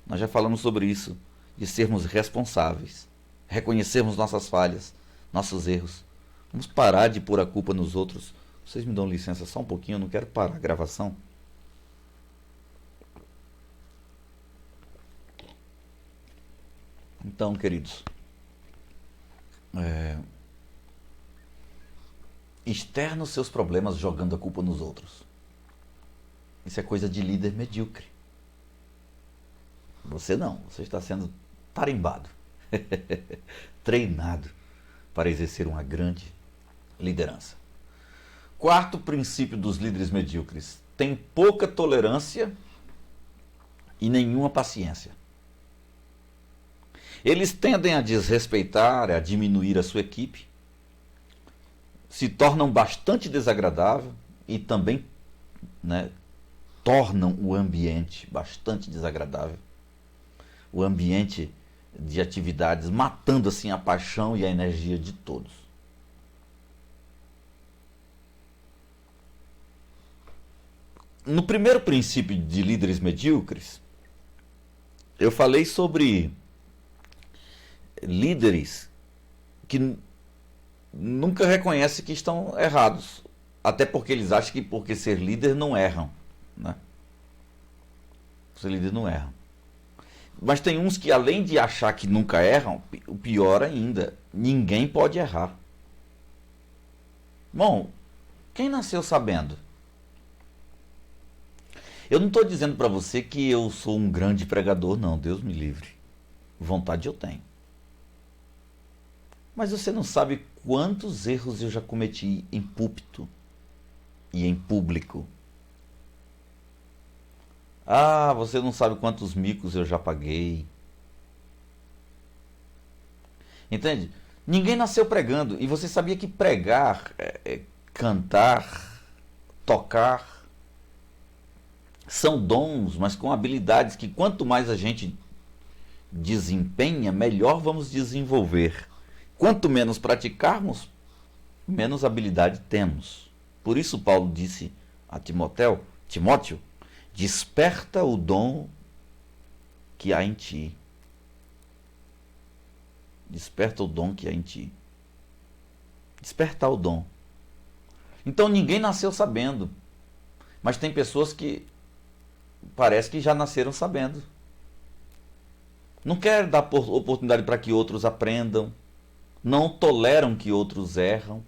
Speaker 1: Nós já falamos sobre isso. De sermos responsáveis. Reconhecermos nossas falhas, nossos erros. Vamos parar de pôr a culpa nos outros. Vocês me dão licença só um pouquinho, eu não quero parar a gravação. Então, queridos, externa os seus problemas jogando a culpa nos outros. Isso é coisa de líder medíocre. Você não, você está sendo tarimbado, treinado para exercer uma grande liderança. Quarto princípio dos líderes medíocres: tem pouca tolerância e nenhuma paciência. Eles tendem a desrespeitar, a diminuir a sua equipe, se tornam bastante desagradável e também, tornam o ambiente bastante desagradável. O ambiente de atividades, matando assim a paixão e a energia de todos. No primeiro princípio de líderes medíocres, eu falei sobre líderes que nunca reconhecem que estão errados, até porque eles acham que porque ser líder não erram, né? Ser líder não erram. Mas tem uns que, além de achar que nunca erram, o pior ainda, ninguém pode errar. Bom, quem nasceu sabendo? Eu não estou dizendo para você que eu sou um grande pregador, não, Deus me livre. Vontade eu tenho. Mas você não sabe quantos erros eu já cometi em púlpito e em público. Ah, você não sabe quantos micos eu já paguei. Entende? Ninguém nasceu pregando. E você sabia que pregar, cantar, tocar, são dons, mas com habilidades que quanto mais a gente desempenha, melhor vamos desenvolver. Quanto menos praticarmos, menos habilidade temos. Por isso Paulo disse a Timóteo, desperta o dom que há em ti. Desperta o dom que há em ti. Despertar o dom. Então ninguém nasceu sabendo. Mas tem pessoas que parece que já nasceram sabendo. Não querem dar oportunidade para que outros aprendam. Não toleram que outros erram.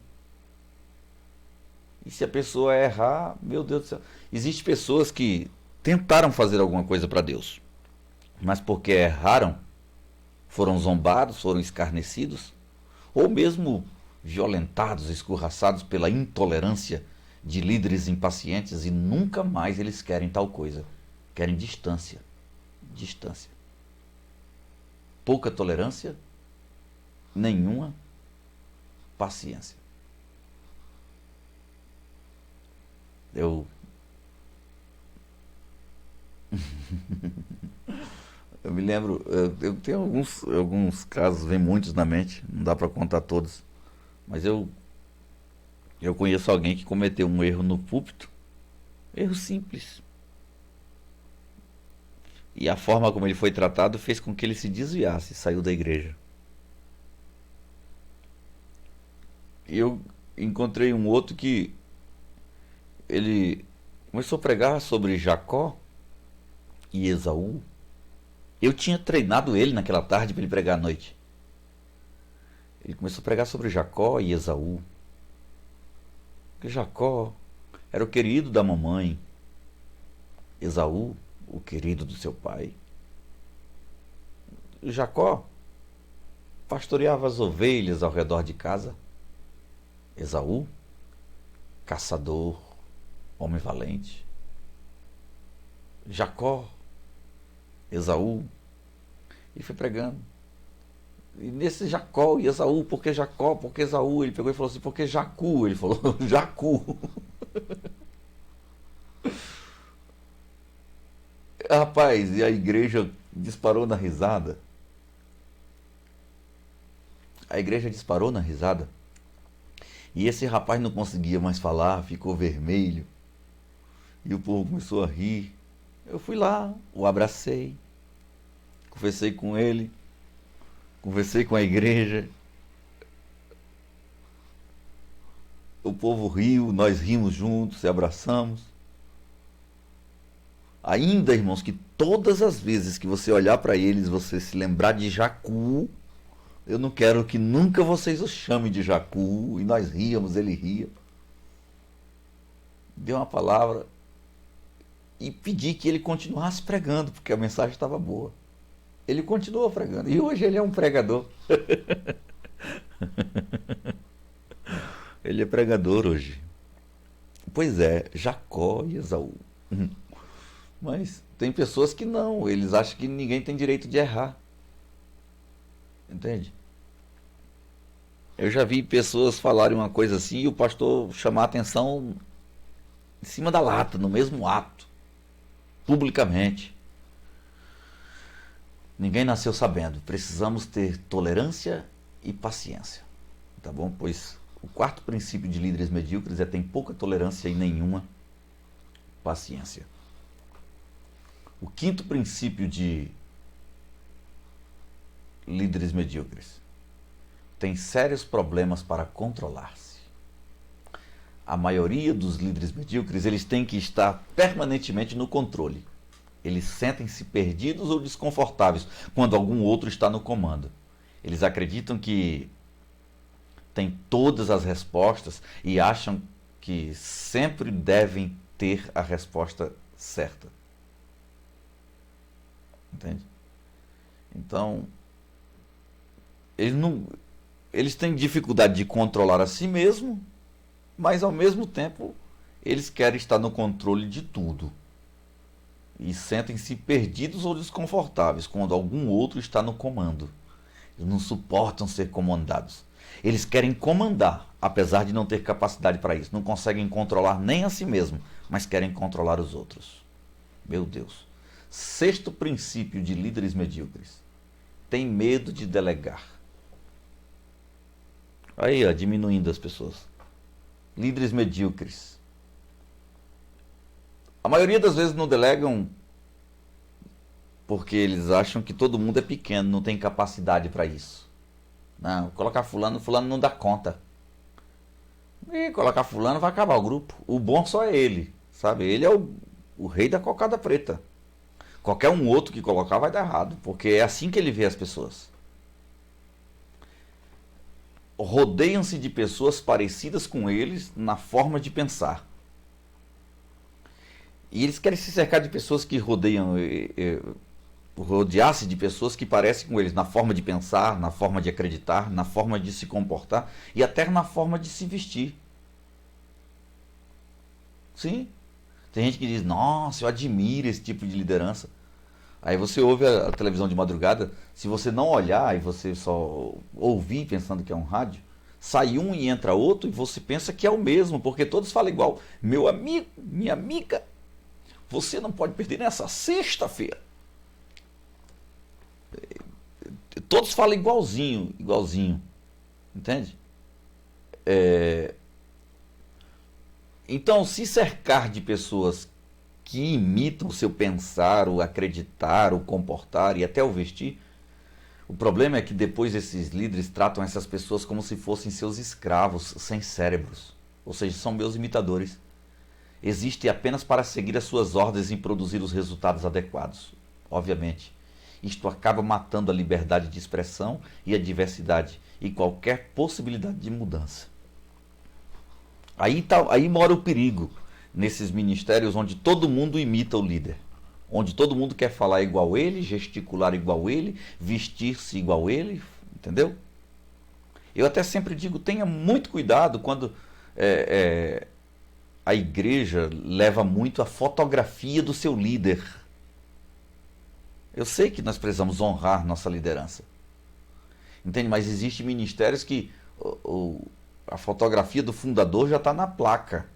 Speaker 1: E se a pessoa errar, meu Deus do céu. Existem pessoas que tentaram fazer alguma coisa para Deus, mas porque erraram, foram zombados, foram escarnecidos, ou mesmo violentados, escorraçados pela intolerância de líderes impacientes, e nunca mais eles querem tal coisa. Querem distância. Distância. Pouca tolerância, nenhuma paciência. Eu me lembro, eu tenho alguns casos, vem muitos na mente, não dá para contar todos, mas eu conheço alguém que cometeu um erro no púlpito, erro simples, e a forma como ele foi tratado fez com que ele se desviasse, saiu da igreja. Eu encontrei um outro que ele começou a pregar sobre Jacó e Esaú. Eu tinha treinado ele naquela tarde para ele pregar à noite. Ele começou a pregar sobre Jacó e Esaú. Porque Jacó era o querido da mamãe, Esaú, o querido do seu pai. Jacó pastoreava as ovelhas ao redor de casa. Esaú, caçador, homem valente. Jacó, Esaú, e foi pregando. E nesse Jacó e Esaú, por que Jacó, por que Esaú? Ele pegou e falou assim, por que Jacu? Ele falou, Jacu. Rapaz, e a igreja disparou na risada. A igreja disparou na risada. E esse rapaz não conseguia mais falar, ficou vermelho. E o povo começou a rir. Eu fui lá, o abracei, conversei com ele, conversei com a igreja. O povo riu, nós rimos juntos, se abraçamos. Ainda, irmãos, que todas as vezes que você olhar para eles, você se lembrar de Jacu, eu não quero que nunca vocês o chamem de Jacu. E nós ríamos, ele ria. Deu uma palavra e pedi que ele continuasse pregando, porque a mensagem estava boa. Ele continuou pregando. E hoje ele é um pregador. Ele é pregador hoje. Pois é, Jacó e Esaú. Mas tem pessoas que não, eles acham que ninguém tem direito de errar. Entende? Eu já vi pessoas falarem uma coisa assim e o pastor chamar a atenção em cima da lata, no mesmo ato, publicamente. Ninguém nasceu sabendo. Precisamos ter tolerância e paciência. Tá bom? Pois o quarto princípio de líderes medíocres é ter pouca tolerância e nenhuma paciência. O quinto princípio de líderes medíocres tem sérios problemas para controlar-se. A maioria dos líderes medíocres, eles têm que estar permanentemente no controle. Eles sentem-se perdidos ou desconfortáveis quando algum outro está no comando. Eles acreditam que têm todas as respostas e acham que sempre devem ter a resposta certa. Entende? Então, eles têm dificuldade de controlar a si mesmo, mas ao mesmo tempo eles querem estar no controle de tudo. E sentem-se perdidos ou desconfortáveis quando algum outro está no comando. Eles não suportam ser comandados. Eles querem comandar, apesar de não ter capacidade para isso. Não conseguem controlar nem a si mesmo, mas querem controlar os outros. Meu Deus. Sexto princípio de líderes medíocres. Tem medo de delegar. Aí, ó, diminuindo as pessoas. Líderes medíocres. A maioria das vezes não delegam porque eles acham que todo mundo é pequeno, não tem capacidade para isso. Não, colocar fulano não dá conta. E colocar fulano vai acabar o grupo. O bom só é ele, sabe? Ele é o rei da cocada preta. Qualquer um outro que colocar vai dar errado, porque é assim que ele vê as pessoas. Rodeiam-se de pessoas parecidas com eles na forma de pensar. E eles querem se cercar de pessoas que rodear-se de pessoas que parecem com eles na forma de pensar, na forma de acreditar, na forma de se comportar e até na forma de se vestir. Sim. Tem gente que diz, nossa, eu admiro esse tipo de liderança. Aí você ouve a televisão de madrugada, se você não olhar e você só ouvir pensando que é um rádio, sai um e entra outro e você pensa que é o mesmo, porque todos falam igual. Meu amigo, minha amiga, você não pode perder nessa sexta-feira. Todos falam igualzinho. Entende? Então, se cercar de pessoas que imitam o seu pensar, o acreditar, o comportar e até o vestir, o problema é que depois esses líderes tratam essas pessoas como se fossem seus escravos, sem cérebros. Ou seja, são meus imitadores. existe apenas para seguir as suas ordens e produzir os resultados adequados. Obviamente, isto acaba matando a liberdade de expressão e a diversidade e qualquer possibilidade de mudança. Aí mora o perigo, nesses ministérios onde todo mundo imita o líder, onde todo mundo quer falar igual ele, gesticular igual ele, vestir-se igual ele, entendeu? Eu até sempre digo, tenha muito cuidado quando a igreja leva muito a fotografia do seu líder. Eu sei que nós precisamos honrar nossa liderança, entende? Mas existem ministérios que a fotografia do fundador já está na placa.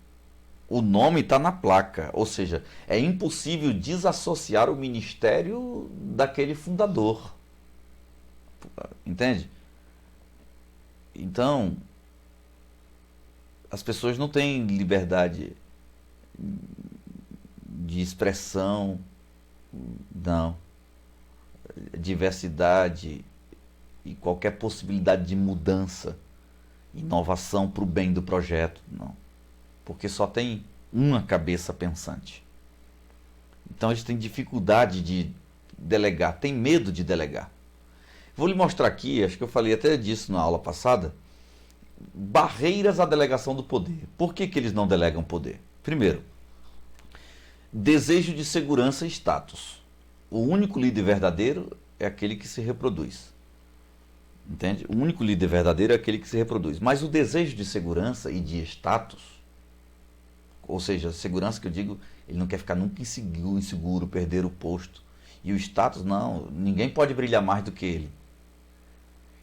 Speaker 1: O nome está na placa. Ou seja, é impossível desassociar o ministério daquele fundador. Entende? Então, as pessoas não têm liberdade de expressão, não. Diversidade e qualquer possibilidade de mudança, inovação para o bem do projeto, não. Porque só tem uma cabeça pensante. Então eles têm dificuldade de delegar, têm medo de delegar. Vou lhe mostrar aqui, acho que eu falei até disso na aula passada, barreiras à delegação do poder. Por que eles não delegam poder? Primeiro, desejo de segurança e status. O único líder verdadeiro é aquele que se reproduz. Entende? O único líder verdadeiro é aquele que se reproduz. Mas o desejo de segurança e de status, ou seja, segurança que eu digo, ele não quer ficar nunca inseguro, perder o posto. E o status, não, ninguém pode brilhar mais do que ele.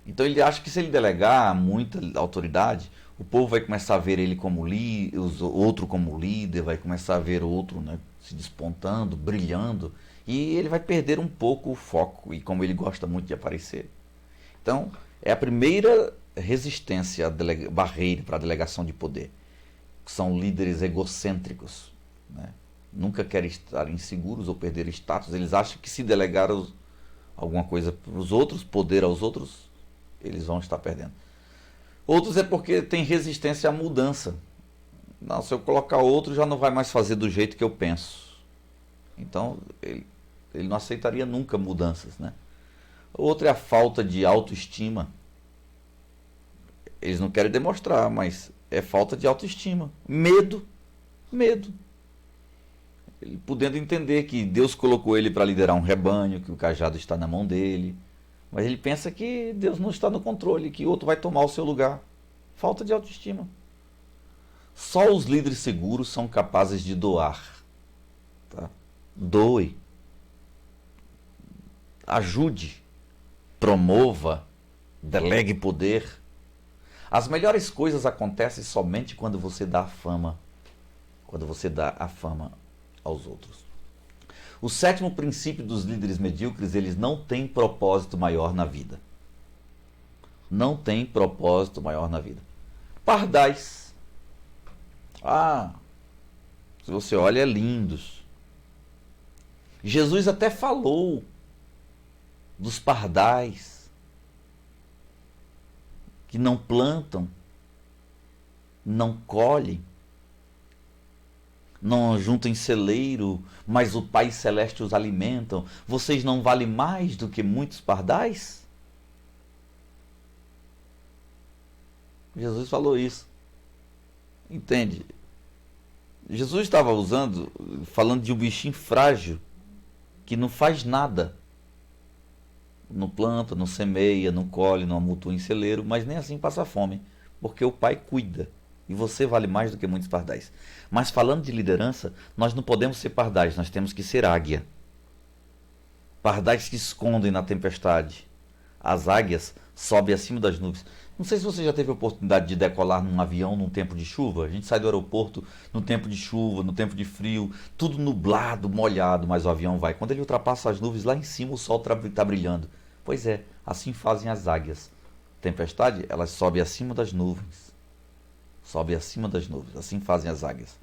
Speaker 1: Então ele acha que se ele delegar muita autoridade, o povo vai começar a ver ele como líder, outro como líder, vai começar a ver outro, né, se despontando, brilhando, e ele vai perder um pouco o foco, e como ele gosta muito de aparecer. Então, é a primeira resistência, barreira para a delegação de poder. São líderes egocêntricos, né? Nunca querem estar inseguros ou perder status. Eles acham que se delegar alguma coisa para os outros, poder aos outros, eles vão estar perdendo. Outros é porque tem resistência à mudança. Não, se eu colocar outro, já não vai mais fazer do jeito que eu penso. Então, ele não aceitaria nunca mudanças, né? Outro é a falta de autoestima. Eles não querem demonstrar, mas é falta de autoestima. Medo. Ele podendo entender que Deus colocou ele para liderar um rebanho, que o cajado está na mão dele. Mas ele pensa que Deus não está no controle, que outro vai tomar o seu lugar. Falta de autoestima. Só os líderes seguros são capazes de doar. Tá? Doe. Ajude. Promova. Delegue poder. As melhores coisas acontecem somente quando você dá a fama. Quando você dá a fama aos outros. O sétimo princípio dos líderes medíocres, eles não têm propósito maior na vida. Não tem propósito maior na vida. Pardais. Se você olha, é lindos. Jesus até falou dos pardais que não plantam, não colhem, não juntam em celeiro, mas o Pai Celeste os alimentam. Vocês não valem mais do que muitos pardais? Jesus falou isso. Entende? Jesus estava falando de um bichinho frágil, que não faz nada. Não planta, não semeia, não colhe, não amontoa em celeiro, mas nem assim passa fome, porque o Pai cuida. E você vale mais do que muitos pardais. Mas falando de liderança, nós não podemos ser pardais, nós temos que ser águia. Pardais que escondem na tempestade. As águias sobem acima das nuvens. Não sei se você já teve a oportunidade de decolar num avião num tempo de chuva. A gente sai do aeroporto no tempo de chuva, no tempo de frio, tudo nublado, molhado, mas o avião vai. Quando ele ultrapassa as nuvens, lá em cima o sol está brilhando. Pois é, assim fazem as águias. Tempestade, elas sobem acima das nuvens. Sobe acima das nuvens, assim fazem as águias.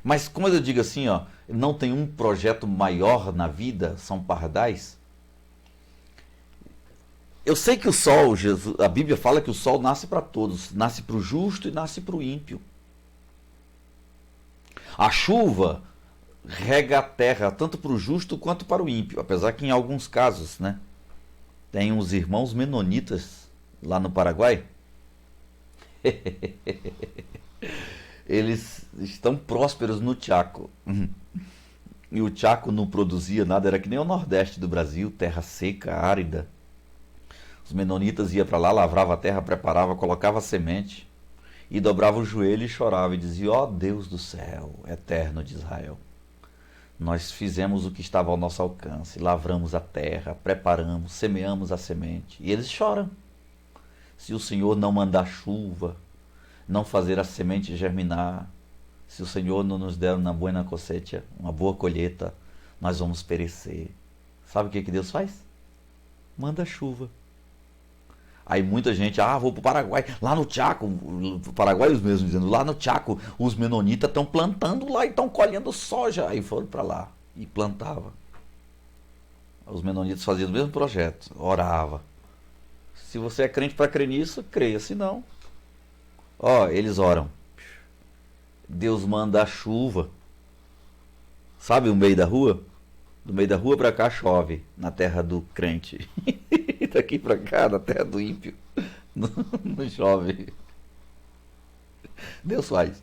Speaker 1: Mas como eu digo assim, não tem um projeto maior na vida, são pardais. Eu sei que o sol, a Bíblia fala que o sol nasce para todos, nasce para o justo e nasce para o ímpio. A chuva rega a terra tanto para o justo quanto para o ímpio, apesar que em alguns casos, né? Tem uns irmãos menonitas lá no Paraguai. Eles estão prósperos no Chaco. E o Chaco não produzia nada, era que nem o Nordeste do Brasil, terra seca, árida. Os menonitas iam para lá, lavravam a terra, preparavam, colocavam a semente e dobravam o joelho e choravam e diziam: ó Deus do céu, eterno de Israel, nós fizemos o que estava ao nosso alcance, lavramos a terra, preparamos, semeamos a semente. E eles choram. Se o Senhor não mandar chuva, não fazer a semente germinar, se o Senhor não nos der uma buena cosecha, uma boa colheita, nós vamos perecer. Sabe o que Deus faz? Manda chuva. Aí muita gente, vou pro Paraguai, lá no Chaco, paraguaios mesmo dizendo, lá no Chaco, os menonitas estão plantando lá e estão colhendo soja. Aí foram para lá e plantavam. Os menonitas faziam o mesmo projeto, orava. Se você é crente para crer nisso, creia, se não. Eles oram. Deus manda a chuva. Sabe o meio da rua? Do meio da rua para cá chove, na terra do crente. Daqui para cá, na terra do ímpio, não chove. Deus faz.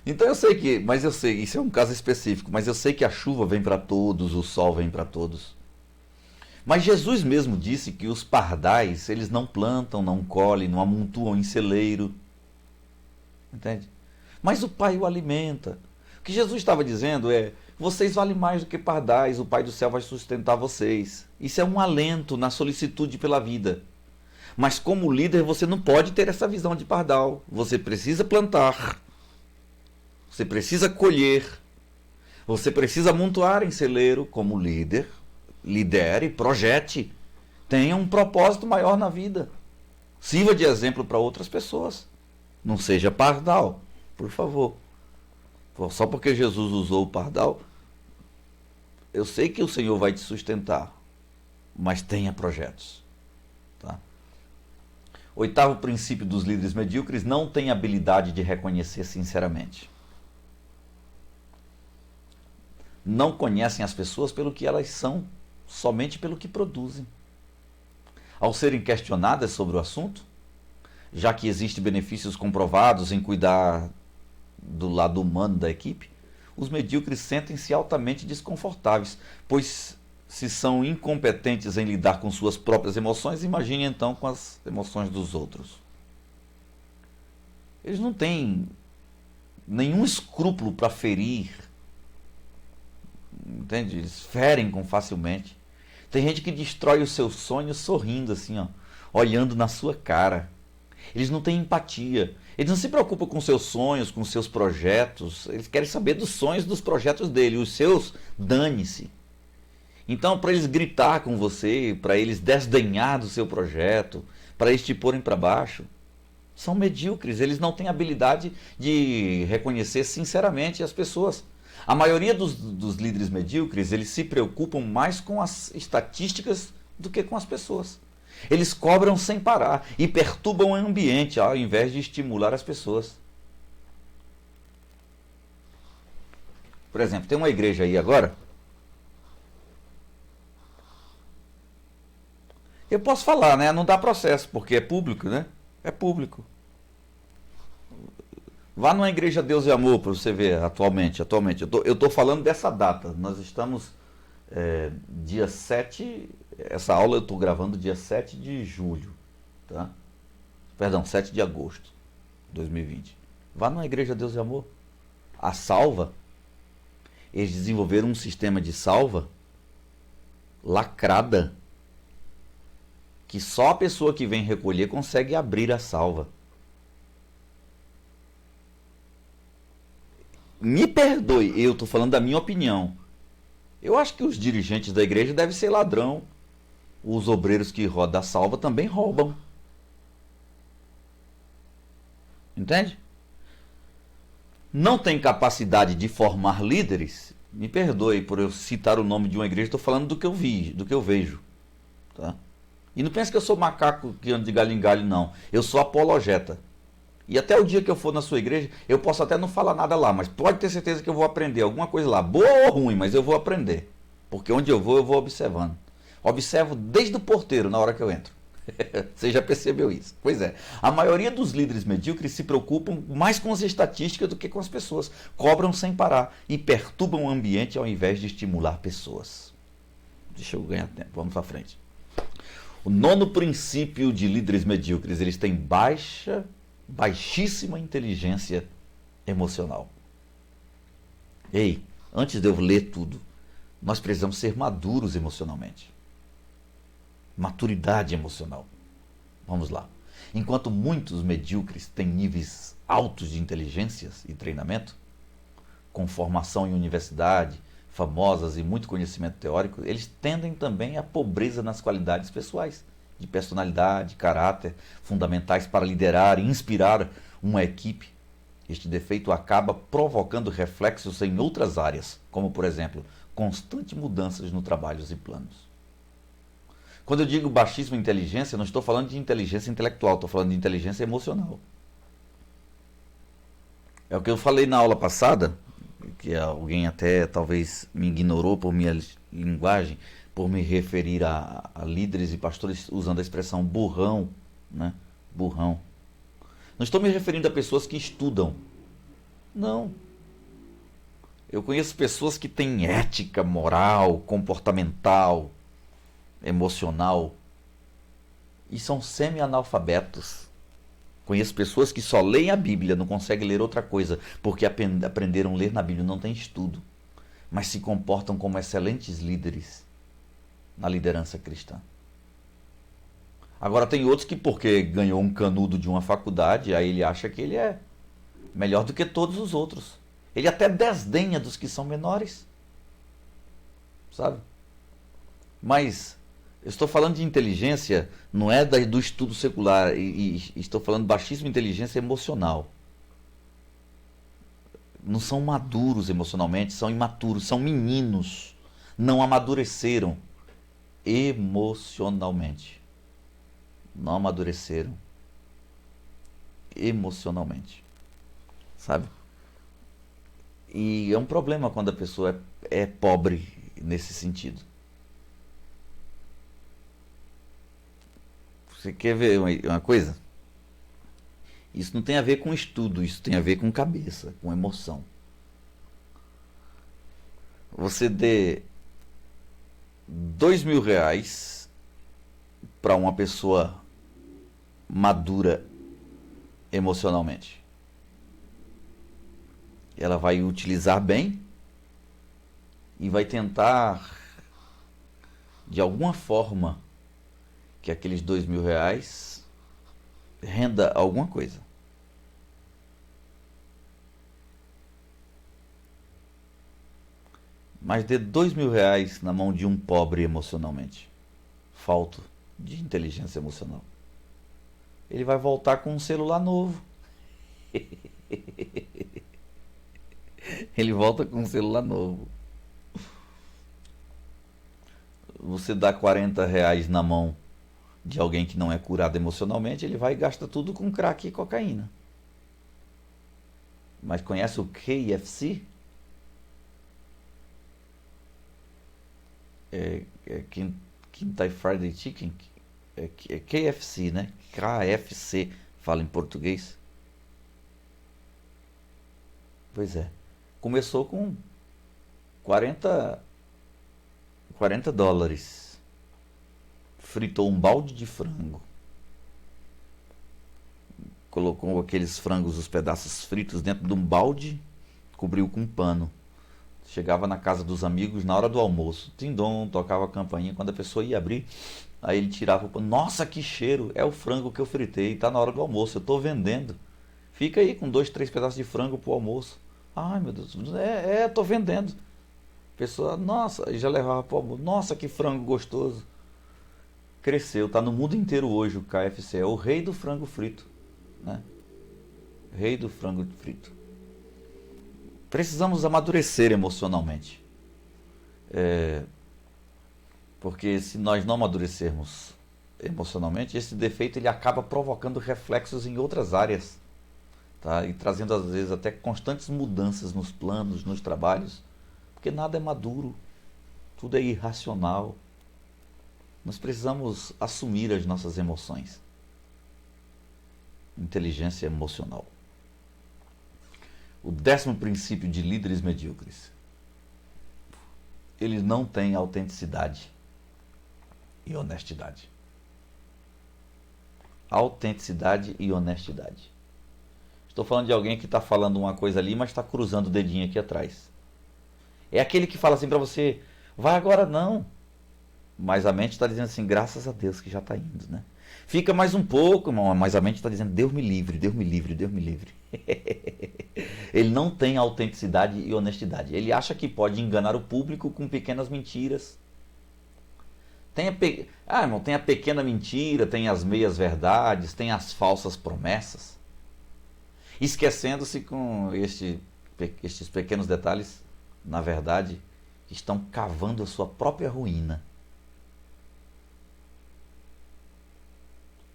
Speaker 1: Então eu sei, isso é um caso específico, mas eu sei que a chuva vem para todos, o sol vem para todos. Mas Jesus mesmo disse que os pardais, eles não plantam, não colhem, não amontoam em celeiro. Entende? Mas o Pai o alimenta. O que Jesus estava dizendo é: vocês valem mais do que pardais, o Pai do céu vai sustentar vocês. Isso é um alento na solicitude pela vida. Mas como líder você não pode ter essa visão de pardal. Você precisa plantar. Você precisa colher. Você precisa amontoar em celeiro como líder. Lidere, projete. Tenha um propósito maior na vida. Sirva de exemplo para outras pessoas. Não seja pardal, por favor. Só porque Jesus usou o pardal, eu sei que o Senhor vai te sustentar, mas tenha projetos. Tá? Oitavo princípio dos líderes medíocres: não tem habilidade de reconhecer sinceramente. Não conhecem as pessoas pelo que elas são, somente pelo que produzem. Ao serem questionadas sobre o assunto, já que existem benefícios comprovados em cuidar do lado humano da equipe, os medíocres sentem-se altamente desconfortáveis, pois se são incompetentes em lidar com suas próprias emoções, imagine então com as emoções dos outros. Eles não têm nenhum escrúpulo para ferir, entende? Eles ferem com facilmente. Tem gente que destrói os seus sonhos sorrindo assim, olhando na sua cara. Eles não têm empatia. Eles não se preocupam com seus sonhos, com seus projetos. Eles querem saber dos sonhos, dos projetos dele. Os seus, dane-se. Então, para eles gritar com você, para eles desdenhar do seu projeto, para eles te porem para baixo, são medíocres. Eles não têm habilidade de reconhecer sinceramente as pessoas. A maioria dos líderes medíocres, eles se preocupam mais com as estatísticas do que com as pessoas. Eles cobram sem parar e perturbam o ambiente ao invés de estimular as pessoas. Por exemplo, tem uma igreja aí agora. Eu posso falar, né? Não dá processo, porque é público, né? É público. Vá numa igreja Deus e Amor para você ver atualmente. Eu estou falando dessa data. Nós estamos dia 7, essa aula eu estou gravando dia 7 de julho, tá? Perdão, 7 de agosto de 2020. Vá numa igreja Deus e Amor. A salva, eles desenvolveram um sistema de salva lacrada, que só a pessoa que vem recolher consegue abrir a salva. Me perdoe, eu estou falando da minha opinião. Eu acho que os dirigentes da igreja devem ser ladrão. Os obreiros que rodam a salva também roubam. Entende? Não tem capacidade de formar líderes. Me perdoe por eu citar o nome de uma igreja, estou falando do que eu vi, do que eu vejo. Tá? E não pense que eu sou macaco que anda de galho em galho, não. Eu sou apologeta. E até o dia que eu for na sua igreja, eu posso até não falar nada lá, mas pode ter certeza que eu vou aprender alguma coisa lá, boa ou ruim, mas eu vou aprender. Porque onde eu vou observando. Observo desde o porteiro na hora que eu entro. Você já percebeu isso? Pois é. A maioria dos líderes medíocres se preocupam mais com as estatísticas do que com as pessoas. Cobram sem parar e perturbam o ambiente ao invés de estimular pessoas. Deixa eu ganhar tempo, vamos para frente. O nono princípio de líderes medíocres, eles têm baixíssima inteligência emocional. Ei, antes de eu ler tudo, nós precisamos ser maduros emocionalmente. Maturidade emocional. Vamos lá. Enquanto muitos medíocres têm níveis altos de inteligência e treinamento, com formação em universidade, famosas e muito conhecimento teórico, eles tendem também à pobreza nas qualidades pessoais, de personalidade, caráter, fundamentais para liderar e inspirar uma equipe. Este defeito acaba provocando reflexos em outras áreas, como, por exemplo, constantes mudanças no trabalhos e planos. Quando eu digo baixíssima inteligência, não estou falando de inteligência intelectual, estou falando de inteligência emocional. É o que eu falei na aula passada, que alguém até talvez me ignorou por minha linguagem, por me referir a líderes e pastores usando a expressão burrão, né? Burrão. Não estou me referindo a pessoas que estudam. Não. Eu conheço pessoas que têm ética, moral, comportamental, emocional e são semi-analfabetos. Conheço pessoas que só leem a Bíblia, não conseguem ler outra coisa, porque aprenderam a ler na Bíblia, não tem estudo, mas se comportam como excelentes líderes na liderança cristã. Agora tem outros que porque ganhou um canudo de uma faculdade, aí ele acha que ele é melhor do que todos os outros. Ele até desdenha dos que são menores. Sabe? Mas eu estou falando de inteligência, não é do estudo secular, e estou falando de baixíssima inteligência emocional. Não são maduros emocionalmente, são imaturos, são meninos. Não amadureceram emocionalmente. Não amadureceram emocionalmente. Sabe? E é um problema quando a pessoa é pobre nesse sentido. Você quer ver uma coisa? Isso não tem a ver com estudo, isso tem a ver com cabeça, com emoção. Você dê R$2.000 para uma pessoa madura emocionalmente. Ela vai utilizar bem e vai tentar, de alguma forma, que aqueles R$2.000 renda alguma coisa. Mas dê R$2.000 na mão de um pobre emocionalmente, falto de inteligência emocional. Ele vai voltar com um celular novo. Ele volta com um celular novo. Você dá R$40 na mão de alguém que não é curado emocionalmente, ele vai e gasta tudo com crack e cocaína. Mas conhece o KFC? Kentucky Fried Chicken? É KFC, né? KFC, fala em português. Pois é. Começou com 40 dólares. Fritou um balde de frango. Colocou aqueles frangos, os pedaços fritos dentro de um balde, cobriu com um pano. Chegava na casa dos amigos na hora do almoço. Tindom, tocava a campainha. Quando a pessoa ia abrir, aí ele tirava o pano. Nossa, que cheiro! É o frango que eu fritei. Tá na hora do almoço. Eu tô vendendo. Fica aí com 2, 3 pedaços de frango pro almoço. Ai, meu Deus. Tô vendendo. Pessoa, nossa, já levava pro almoço. Nossa, que frango gostoso. Cresceu, tá no mundo inteiro hoje o KFC. É o rei do frango frito, né? Rei do frango frito. Precisamos amadurecer emocionalmente. Porque se nós não amadurecermos emocionalmente, esse defeito ele acaba provocando reflexos em outras áreas. tá? E trazendo às vezes até constantes mudanças nos planos, nos trabalhos, porque nada é maduro, tudo é irracional. Nós precisamos assumir as nossas emoções. Inteligência emocional. O 10º princípio de líderes medíocres. Eles não têm autenticidade e honestidade. Autenticidade e honestidade. Estou falando de alguém que está falando uma coisa ali, mas está cruzando o dedinho aqui atrás. É aquele que fala assim para você, vai agora não. Mas a mente está dizendo assim, graças a Deus que já está indo, né? Fica mais um pouco, irmão, mas a mente está dizendo, Deus me livre, Deus me livre, Deus me livre. Ele não tem autenticidade e honestidade. Ele acha que pode enganar o público com pequenas mentiras. Irmão, tem a pequena mentira, tem as meias verdades, tem as falsas promessas. Esquecendo-se com estes pequenos detalhes, na verdade, estão cavando a sua própria ruína.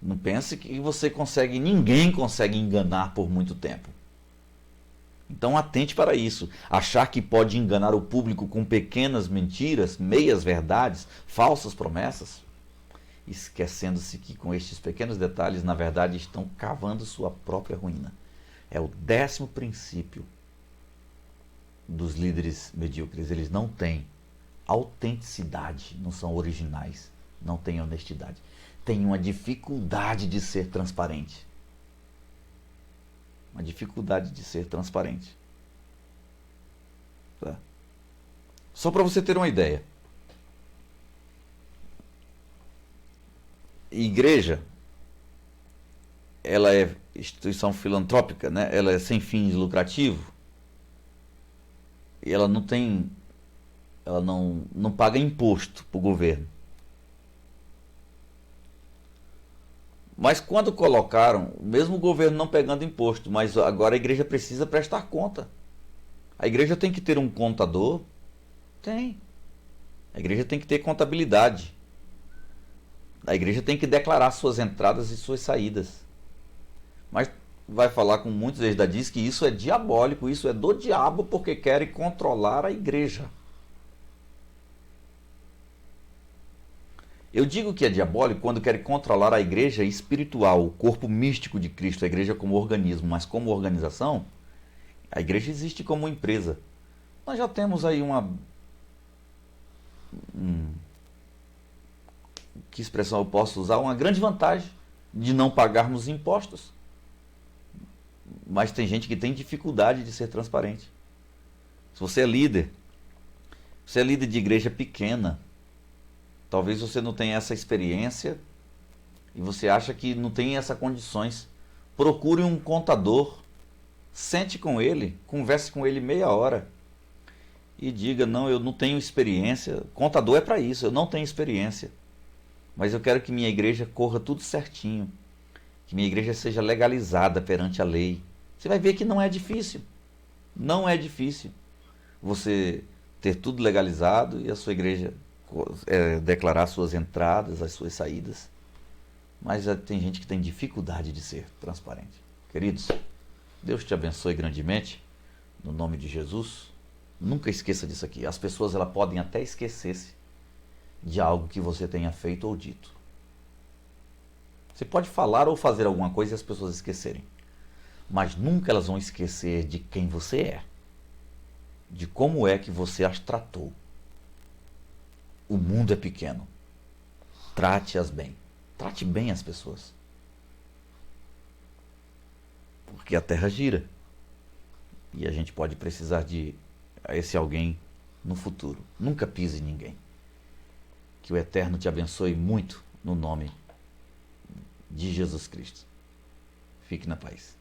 Speaker 1: Não pense que ninguém consegue enganar por muito tempo. Então atente para isso. Achar que pode enganar o público com pequenas mentiras, meias verdades, falsas promessas, esquecendo-se que com estes pequenos detalhes, na verdade, estão cavando sua própria ruína. É o 10º princípio dos líderes medíocres. Eles não têm autenticidade, não são originais, não têm honestidade. Têm uma dificuldade de ser transparente. Uma dificuldade de ser transparente. Tá? Só para você ter uma ideia. Igreja, ela é instituição filantrópica, né? Ela é sem fins lucrativos. E ela não paga imposto para o governo. Mas quando colocaram, mesmo o governo não pegando imposto, mas agora a igreja precisa prestar conta. A igreja tem que ter um contador? Tem. A igreja tem que ter contabilidade. A igreja tem que declarar suas entradas e suas saídas. Mas vai falar com muitos eles da diz que isso é diabólico, isso é do diabo porque querem controlar a igreja. Eu digo que é diabólico quando querem controlar a igreja espiritual, o corpo místico de Cristo, a igreja como organismo, mas como organização, a igreja existe como empresa. Nós já temos aí que expressão eu posso usar? Uma grande vantagem de não pagarmos impostos. Mas tem gente que tem dificuldade de ser transparente. Se você é líder de igreja pequena, talvez você não tenha essa experiência e você acha que não tem essas condições. Procure um contador, sente com ele, converse com ele meia hora e diga, não, eu não tenho experiência. Contador é para isso, eu não tenho experiência. Mas eu quero que minha igreja corra tudo certinho, que minha igreja seja legalizada perante a lei. Você vai ver que não é difícil. Não é difícil você ter tudo legalizado e a sua igreja declarar suas entradas, as suas saídas. Mas tem gente que tem dificuldade de ser transparente. Queridos, Deus te abençoe grandemente, no nome de Jesus. Nunca esqueça disso aqui. As pessoas podem até esquecer-se de algo que você tenha feito ou dito. Você pode falar ou fazer alguma coisa e as pessoas esquecerem. Mas nunca elas vão esquecer de quem você é. De como é que você as tratou. O mundo é pequeno. Trate-as bem. Trate bem as pessoas. Porque a terra gira. E a gente pode precisar de esse alguém no futuro. Nunca pise em ninguém. Que o Eterno te abençoe muito no nome de Jesus Cristo. Fique na paz.